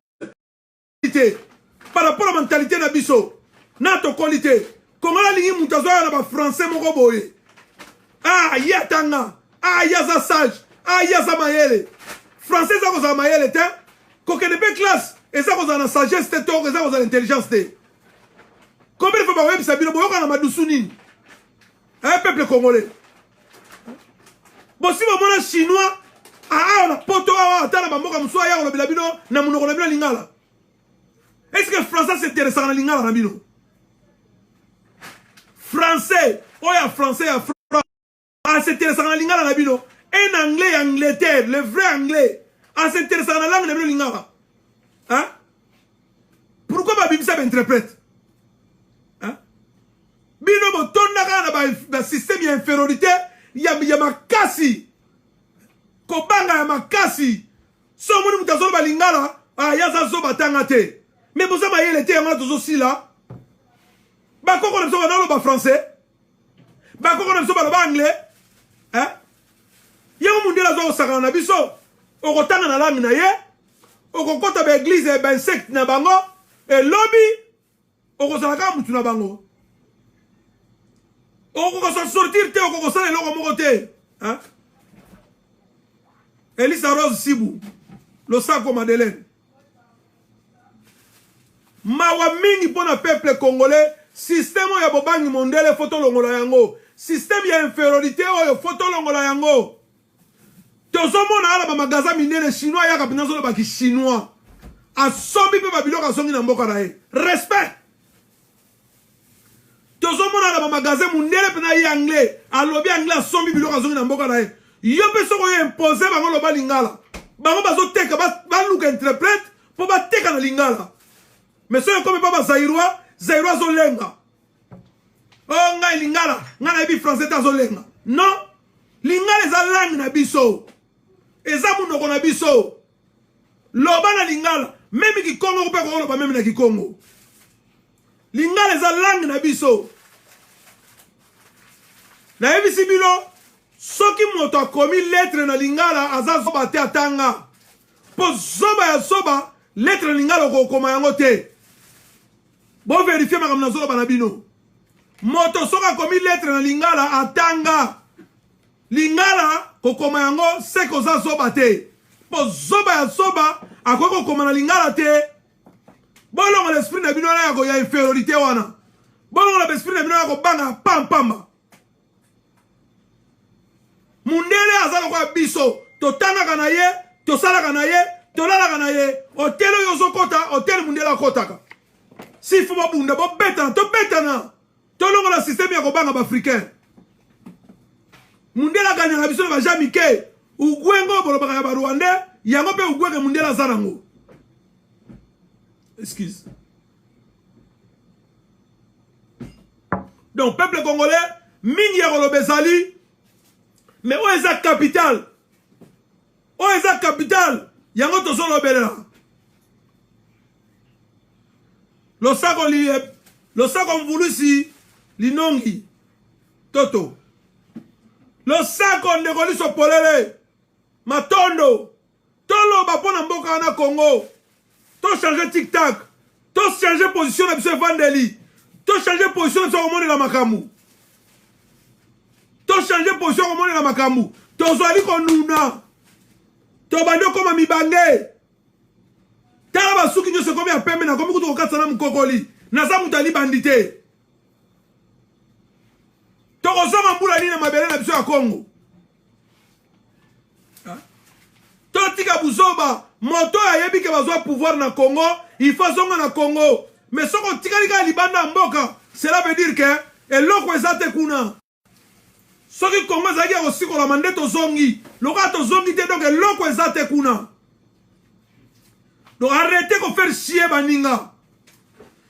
par rapport à la mentalité na biso na to qualité comment la ligne mutazo na ba français moko boye ah ya tanga ah ya za sage ah ya za mayele français za ko za mayele te ko ke de be classe et ça ko za na sagesse te to za ko za intelligence te combien de fois ba web sabino boyo kana madusu nini un peuple congolais. Bon, si vous avez un chinois, on a poto, est-ce que le français s'intéresse à la lingala? Français, français, s'intéresse à la lingala. Un anglais, Angleterre, le vrai anglais, s'intéresse à la langue de lingala. Hein? Pourquoi ma Bible s'interprète? Bino motonaka na système ya infériorité ya makasi kobanga ya makasi so moni mutazo ba lingala ya za zo batanga te mais boza ba yele te yango tozo sila ba koko na so ba ba français ba koko na so ba anglais hein yango mundela zo saka na biso okotanga na langue na ye okokota ba église ba insecte na bango et lobby okozala ka mutu na bango. okokosa sortir te okokosala eloko moko te hein? Elisa Rose Sibu Losako Madeleine mawa mingi pona peuple congolais système ya bobangi mondele photo longola yango système ya infériorité oyo photo longola yango tozomona ala ba magasin minene chinois ya kapina zo baki chinois asombi pe babiloko asongi na mboka na ye respect tozomona ala ba magasin mondele pena ye anglais alobi anglais asombi biloko asongi na mboka na ye yo pe soko ye imposer bango loba lingala bango bazoteka baluka interprète po bateka na lingala mais soki comme papa Zaïrois zolenga oh ngai lingala ngai na bi français ta zolenga non lingala eza langue na biso eza munoko na biso loba na lingala même ki Congo pe ko loba même na ki Congo lingala eza langue na biso na ebisi bino soki moto akomi lettre na lingala aza zoba te atanga po zoba ya zoba lettre na lingala okokoma yango te bo vérifier makambo na zoloba na bino moto soki akomi lettre na lingala atanga lingala kokoma yango se koza zoba te po zoba ya zoba akoki kokoma na lingala te bolongo l'esprit na bino wana ya infériorité wana bolongo l'esprit na bino ya kobanga pampamba mundele aza lokola biso totangaka na ye tosalaka na ye tolalaka na ye hôtel oyo ozokota hôtel mundele akotaka si fo babunda bobetana tobetana tolongola système ya kobanga baafricain mundele aganyaka biso na baja mike ugwengo bolobaka ya barwandais yango mpe ugwenge mundele aza nango excuse donc peuple congolais mingi ya koloba ezali mais oyo eza capital oyo eza capital yango tozolobelela losako mvulusi linongi toto losako ndeko liso polele matondo toloba mpona mboka wana Congo to changer tic-tac to changer position na biso evandeli to changer position na biso komonela makambo to changer position komonela makambo tozwali konuna tobandi okoma mibange tala basuki nyonso komi ya pembe na komi kutu kokatisa na mukokoli naza mutu alibandi te tokozonga mbula nini na mabele na biso ya Congo totika buzoba moto ayebi ke bazwa pouvoir na Congo il faut zonga na Congo mais soko tikali ka libanda mboka cela veut dire que eloko ezate kuna soki Congo ezaki kosikola mande tozongi loka tozongi te donc eloko ezate kuna donc arrêtez de faire chier baninga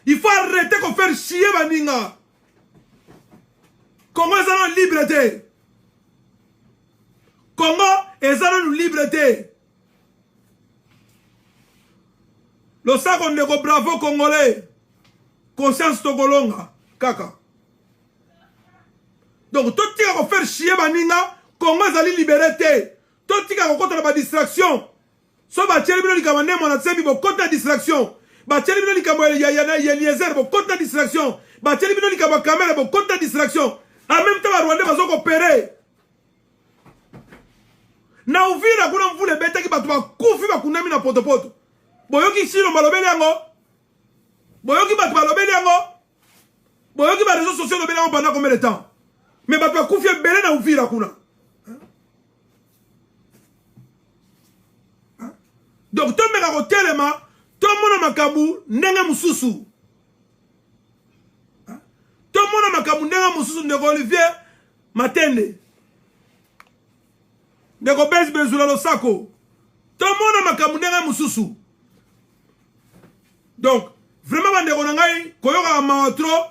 il faut arrêter de faire chier baninga Congo ezana liberté Congo ezana liberté le sako ndeko bravo congolais conscience tokolonga kaka donc tout tika ko faire chier baninga Congo ezali liberté tout tika ko kota na ba distraction so ba tieli bino likama ndemo na tsembi bo kota distraction ba tieli bino likama ya Eliezer bo kota distraction ba tieli bino likama kamera bo kota distraction en même temps ba Rwanda bazo coopérer na Uvira kuna mvule betaki batu ba kufi ba kunami na potopoto boyoki sino balobeli yango boyoki batu balobeli yango boyoki ba réseaux sociaux lobeli yango pendant combien de temps mais batu ba kufi belé na Uvira kuna donc to meka kotelema to mona makabu ndenge mususu to mona makabu ndenge mususu ndeko Olivier Matende ndeko Bezbezula Losako to mona makabu ndenge mususu donc vraiment bandeko na ngai koyoka maotro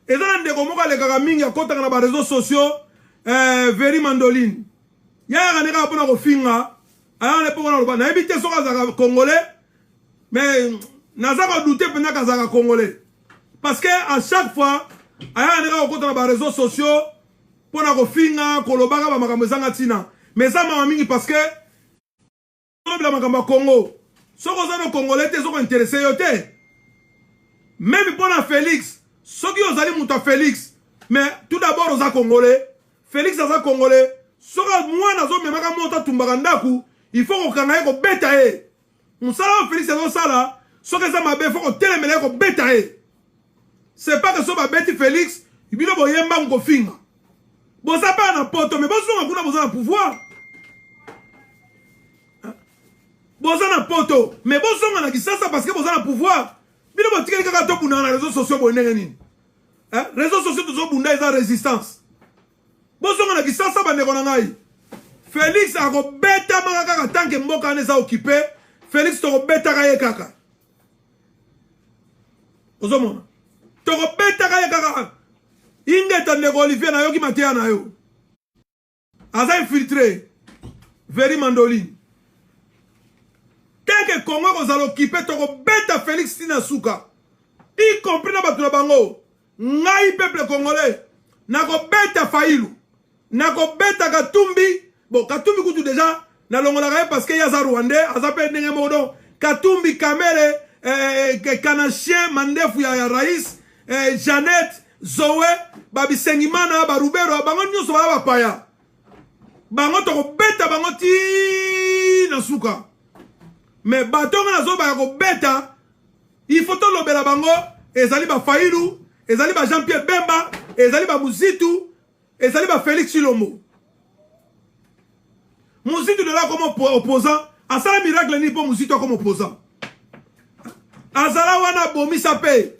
ezana ndeko moka lekaka mingi akotaka na ba réseaux sociaux Veri Mandoline yaka neka pona kofinga aya lepo na loba na ebite soka za congolais mais nazaka douter pena kazaka congolais parce que à chaque fois aya neka kokota na ba réseaux sociaux pona kofinga kolobaka ba makambo zanga tina mais ça mama mingi parce que la makambo Congo soko za no congolais te soko intéressé yo te même pona Félix soki ozali muta Félix mais tout d'abord oza congolais Félix aza congolais soka mwana zo memaka mota tumbaka ndaku il faut kokanga ye kobeta ye musala Félix azosala soka eza mabe faut kotelemela ye kobeta ye c'est pas que so babeti Félix bino boyemba ngofinga boza pa na poto mais bozonga kuna boza na pouvoir boza na poto mais bozonga na kisasa parce que boza na pouvoir bino botikeli kaka to bunda na réseaux sociaux bonenge nini réseaux sociaux tozo bunda eza résistance bozonga na kisasa bandeko na ngai Félix akobeta maka kaka tanke mboka ane eza occupé Félix tokobetaka ye kaka ozomona tokobetaka ye kaka ingeta ndeko Olivier na yoki mateya na yo aza infiltré Veri Mandoline teke Congo kozala occupé tokobeta Félix tina suka y compris na bato na bango ngai peuple congolais nakobeta Fayulu nakobeta Katumbi bon Katumbi kutu déjà nalongolaka ye parce que yaza Rwandais aza pe ndenge modo Katumbi Kamere Kanachien Mandefu ya Rais Jeannette Zoé Babisengimana Barubero bango nyonso bala bapaya bango tokobeta bango ti na suka mais batonga nazo ba kobeta il faut to lobela bango ezali ba Fayulu ezali ba Jean-Pierre Bemba ezali ba Muzitu ezali ba Félix Chilombo Muzitu de là comme opposant asala miracle ni pour Muzitu comme opposant azala wana bomi sape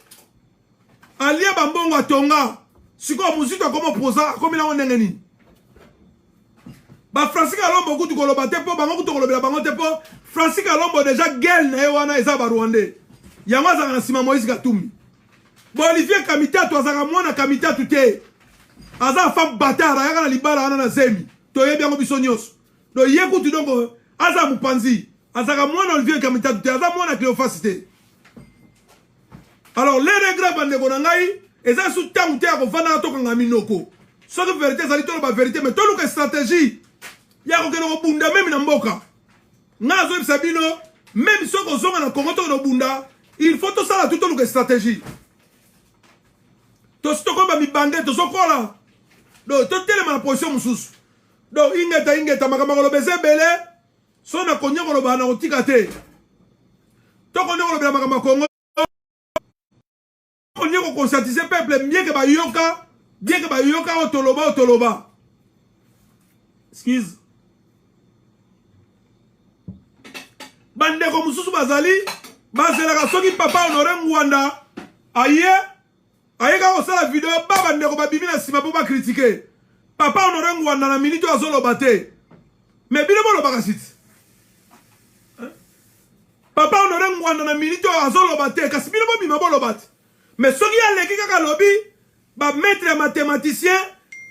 alia bambongo atonga siko Muzitu comme opposant comme la ndenge nini ba Francis Kalombo kutu koloba te po bango kutu kolobela bango te po Francis Kalombo déjà gueule na wana eza ba Rwandais yango azaka na sima Moïse Katumbi bo Olivier Kamitatu azaka mwana Kamitatu te aza femme bâtard ayaka na libala wana na zemi toyebi yango biso nyonso do ye kutu donc aza mupanzi azaka mwana Olivier Kamitatu te aza mwana Cléophas te alors les regrets bandeko na ngai eza sous tangu te akovanda tokanga minoko soki vérité ezali toloba vérité mais toluka stratégie ya kokende kobunda meme na mboka nga azoyebisa bino même soki ozonga na Congo tokende kobunda il faut tosala tu toluka stratégie tosi tokoba mibange tozokola do totelema na position mosusu do ingeta makambo koloba eza ebele so na konya koloba na kotika te tokonya kolobela makambo ya Congo tokonya kokonscientiser peuple bien que bayoka otoloba excuse bandeko mususu bazali bazelaka soki papa Honoré Ngwanda ayeka kosala video ba bandeko babimi na nsima mpo bakritike papa Honoré Ngwanda na minute azoloba te mais bino bolobaka siti papa Honoré Ngwanda na minute azoloba te kasi bino bobima boloba te mais soki aleki kaka lobi ba maître ya mathématicien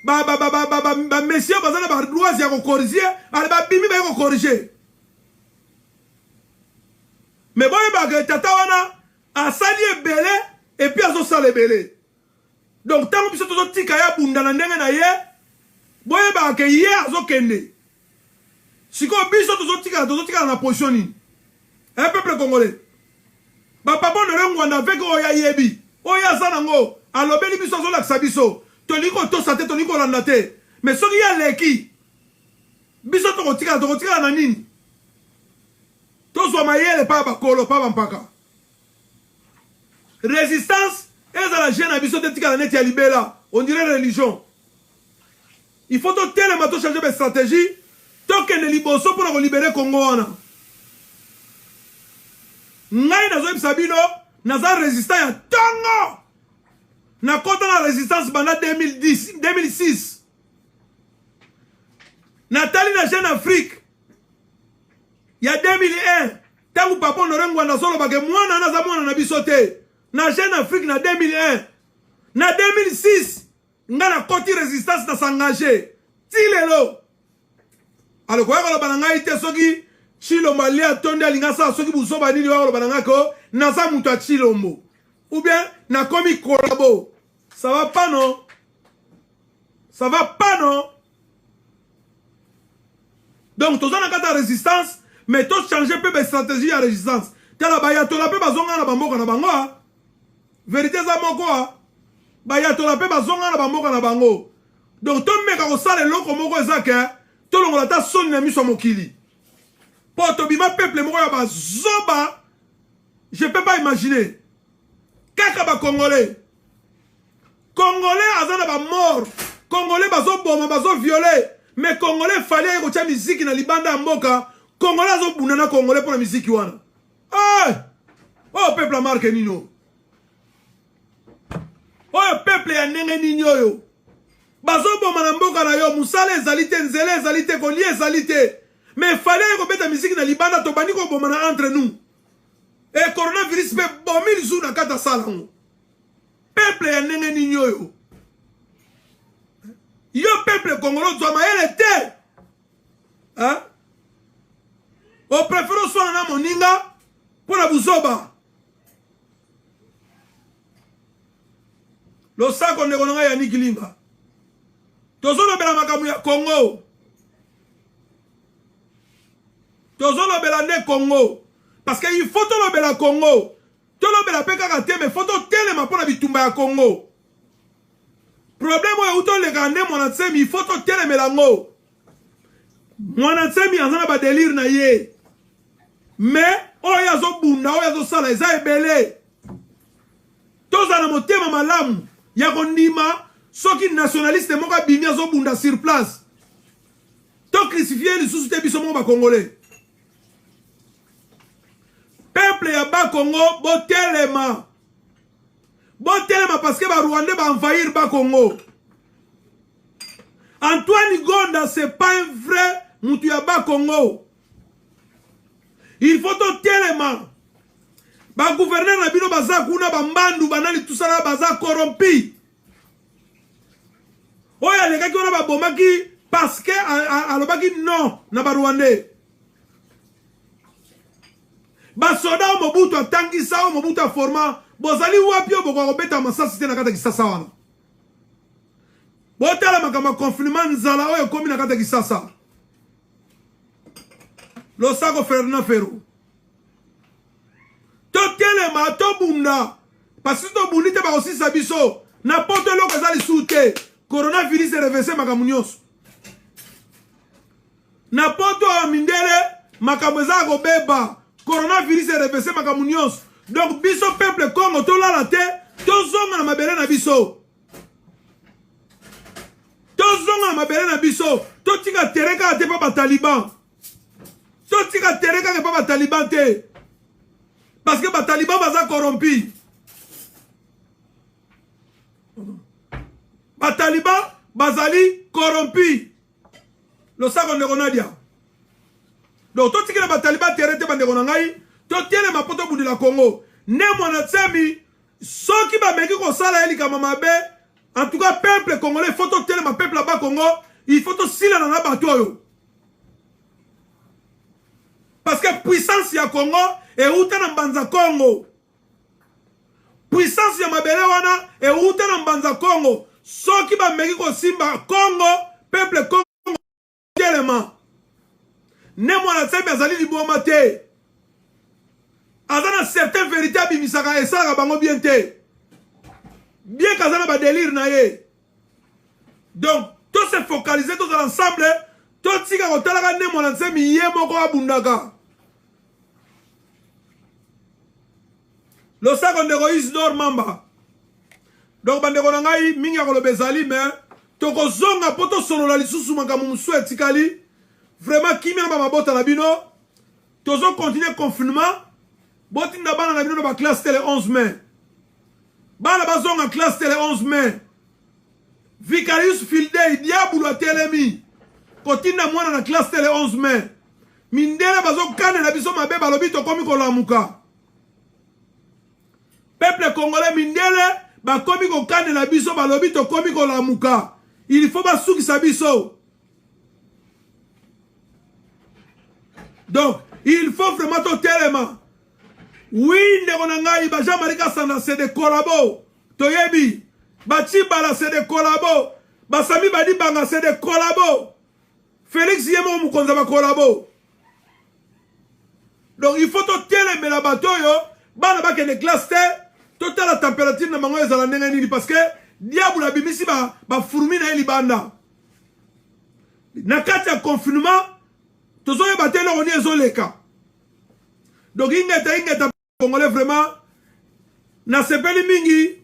ba messieurs bazana ba droits ya ko corriger ale ba bimi ba ko corriger mais boye ba tata wana asali ebele et puis azosala ebele donc tango biso tozotika ya bunda na ndenge na ye boye ba ke ye azokende siko biso tozotika na position nini un peuple congolais ba papa Honoré Ngwanda avec oya yebi oya zanango alobeli biso azolakisa biso toliko tosate toliko landa te mais soki ya leki biso tokotika na nini tozwa mayele pa bakolo pa bampaka résistance ezala jeune na biso te tika na neti ya libela on dirait religion il faut totelema tochanger ba stratégie tokende liboso mpona kolibere Congo wana ngai nazoyebisa bino naza résistant ya ntongo nakota na résistance banda 2006 natali na Jeune Afrique ya 2001 tangu papa Honoré Ngwanda azolobaka mwana naza mwana na biso te na Jeune Afrique na 2001 na 2006 nga na koti résistance na s'engager ti lelo aloko yakoloba na ngai te soki Chilombo ali atonde alinga sa soki busoba nini wakoloba na ngai ko naza mutu ya Chilombo ou bien nakomi kolabo. Ça va pas, non? Ça va pas, non? Donc, tu as une résistance, mais tu changes un peu de stratégie à résistance. Tu as la baya, tu as la bamboka na bango. Vérité, ça mon quoi? baya tolape bazonga na bamboka na bango. Donc to meka ko sala eloko moko ezaka to longola ta soni na miso mokili. Po to bima peuple moko ya bazoba, je peux pas imaginer. Kaka ba Congolais. Congolais azana ba mort. Congolais bazo boma bazo violer. Mais Congolais fallait ko tia musique na libanda mboka. Congolais azo bunana Congolais pour la musique wana. Oh peuple marque nino. Oh peuple ya ndenge nini yo. Bazo boma na mboka na yo musala ezalite nzele ezalite kolie ezalite. Mais fallait ko beta musique na libanda to bani ko boma na entre nous. Et coronavirus pe bomi zu na kata sala ngo. Peuple ya ndenge nini yo. Yo peuple congolais doit maele te. Hein? O préfère soit na moninga pour la buzoba. Lo sako ndeko nga ya nikilimba. Tozolo bela makamu ya Congo. Tozolo bela ne Congo. Parce qu'il faut to lo bela Congo. To lo bela pe kaka te mais faut to telema pour na bitumba ya Congo. Problème oyo uto le gande mwana tsemi il faut to telemela ngo. Mwana tsemi azana ba délire na ye. Mais oyo azo bunda oyo azo sala eza ebele. Tozana motema malamu ya kondima soki nationaliste moko bimi azo bunda sur place. To crucifier les sous te biso moko ba Congolais. Peuple ya ba Congo botelema. Botelema parce que ba Rwandais ba envahir ba Congo. Antoine Gonda c'est pas un vrai mutu ya ba Congo. Il faut to telema. Ba gouverneur na bino baza kuna ba mbandu banali tout ça baza corrompu. Oya les gars qui on ba bomaki parce que alobaki non na ba Rwandais. Ba soda Mobutu atangisa Mobutu forma bozali wapi oboko kobeta masasi te na kata kisasa wana. Botala makama confinement nzala oyo komi na kata kisasa. Lo sako Ferdinand Ferro. To telema to bunda. Parce que to bundi te ba aussi sabiso. Na poto loko ezali soute. Coronavirus reversé makamu nyonso. Na poto mindele makamu eza ko beba. Coronavirus reversé makamu nyonso. Donc biso peuple Congo to la te to zonga na mabele na biso. To zonga na mabele na biso. To tika tereka te pa ba Taliban. To tika tereka ke pa ba Taliban te. Parce que ba Taliban baza corrompu. Ba Taliban bazali corrompu. Lo sako ndeko nadia. Donc to tika ba Taliban terete ba ndeko ngai. To tiene mapoto bundi la Congo. Ne mwana tsemi soki ba meki ko sala eli kama mabe. En tout cas peuple congolais faut to tiene ma peuple là-bas Congo, il faut to sila na bato yo. Parce que puissance ya Congo e uta na mbanza Congo. Puissance ya mabele wana e uta na mbanza Congo. Soki ba meki ko simba Congo, peuple Congo tellement. Ne mwana tsemi azali liboma te. Azana certaines vérités abimisaka esala bango bien te. Bien qu'azana ba délire na ye. Donc, tout se focaliser tous ensemble, tout tika kotalaka ne mwana nsemi ye moko abundaka. Lo sako ndeko Isidore Mamba. Donc bandeko na ngai mingi ya koloba ezali mais toko zonga poto solola lisusu makambo musu etikali. Vraiment kimia ba mabota na bino. Tozo continuer confinement. Botinda bana na bino ba classe télé 11 mai. Bana bazonga classe télé 11 mai. Vicarius Fildei diabulu atelemi. Kotinda mwana na classe télé 11 mai. Mindele bazo kane na biso mabe balobi to komi ko lamuka. Peuple congolais mindele ba komi ko kane na biso balobi to komi ko lamuka. Il faut ba suki sa biso. Donc, il faut vraiment to telema. Oui, ndekonangai ba Jean-Marie Kasanda c'est des collabos. Toyebi, ba Chibala c'est des collabos. Ba Sami Badi Banga c'est des collabos. Félix Yemo Mukonza ba collabos. Donc il faut to telema la batoyo, bana ba ke ne classe total la température na mango ezala ndenge nini parce que diable abimisi ba fourmi na libanda na kati ya confinement tozoye batela oni ezoleka donc ingeta congolais vraiment na sepeli mingi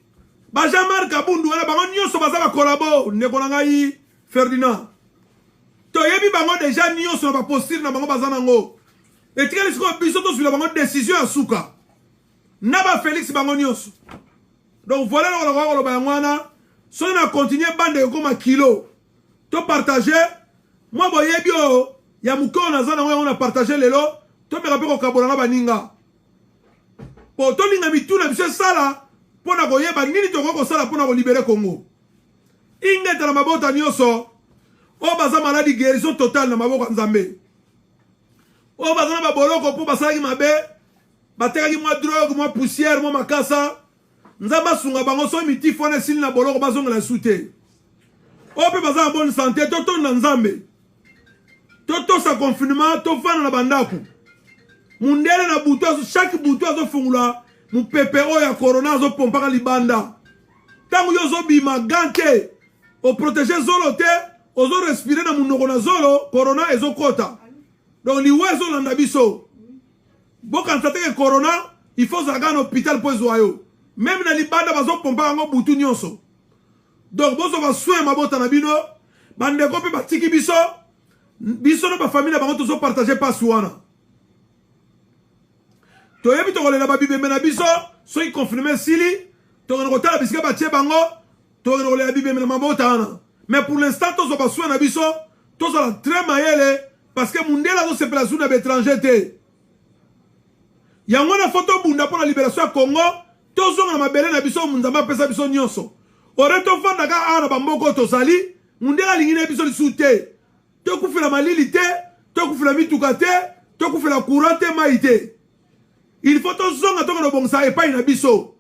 ba Jean-Marc Kabundu wana bango nyonso baza ba collabo ndeko na ngai Ferdinand to yebi bango déjà nyonso na ba posture na bango baza nango etikali siko biso to suila bango décision ya suka na ba Félix bango nyonso donc voilà le ba ngwana so na continuer bande comme kilo to partager moi boyebi o ya muko na zana on a partagé lelo to me rappelle ko kabolanga baninga po to linga mituna biso sala pona koyeba nini to ko sala pona ko libérer Congo ingeta na mabota nyonso o baza maladie guérison totale na maboko nzambe o baza na baboloko po basalaki mabe batekaki mwa drogue mwa poussière mwa makasa nzamba sunga bango so miti fone sili na boloko bazonga la soute o pe baza en bonne santé toto na nzambe toto sa confinement to fana na bandaku mundele na butu chaque butu azo fungula mu PPO ya corona azo pompaka libanda tangu yo zo bima gante o protéger zolo te ozo respirer na munoko na zolo corona ezo kota donc liwezo landa biso boka ntateke corona il faut zaga na hôpital po ezoayo même na libanda bazo pompaka ngo butu nyonso donc bozo ba soin mabota na bino bandeko pe batiki biso biso na ba famille na bango tozo partager pas wana to yebi to kolela ba bibembe na biso so i confirmer sili to ko tala bisika ba tie bango to ko kolela bibembe na mabota wana mais pour l'instant tozo ba soin na biso tozo la très mayele parce que mundela zo se place na étranger te yango na photo bunda pour la libération ya Congo tozo na mabele na biso munzamba pesa biso nyonso oreto fanda ka ana bamboko to sali mundela lingine biso lisute to kufela malili te to kufela mituka te to kufela courant te maite il faut to zonga to ko bongsa e pa ina biso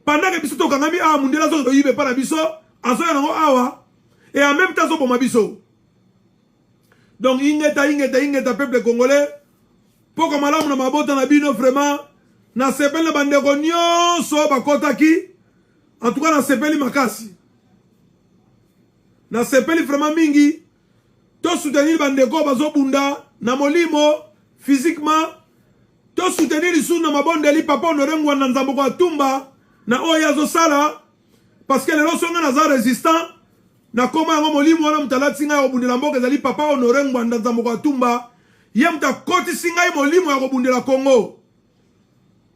pendant que biso to kangami a mundela zo do yibe pa na biso azo ya ngo awa et en même temps zo boma biso donc ingeta peuple congolais poko malamu na mabota na bino vraiment na sepeli na bandeko nyonso bakotaki en tout cas na sepeli makasi na sepeli vraiment mingi to soutenir bandeko bazobunda na molimo physiquement to soutenir isu na mabondeli papa Honoré Ngwanda Nzambo kwa tumba na oya zo sala parce que lelo songa na za résistant na koma ngo molimo wana mtalati nga obundela mboka ezali papa Honoré Ngwanda Nzambo kwa tumba ye mtakoti singa molimo ya kobundela Congo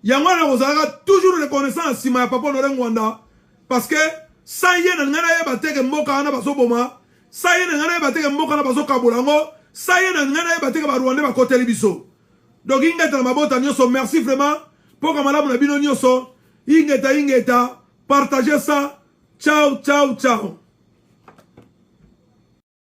yango na kozalaka toujours reconnaissance sima ya papa Honoré Ngwanda parce que sa ye na ngana ye bateke mboka wana bazoboma sa ye na ngana ye bateke mboka na bazokabola ngo sa ye na ngana ye bateke ba Rwanda bakoteli biso donc ingeta na mabota nyonso merci vraiment poka malamu na bino nyonso ingeta partager ça ciao ciao ciao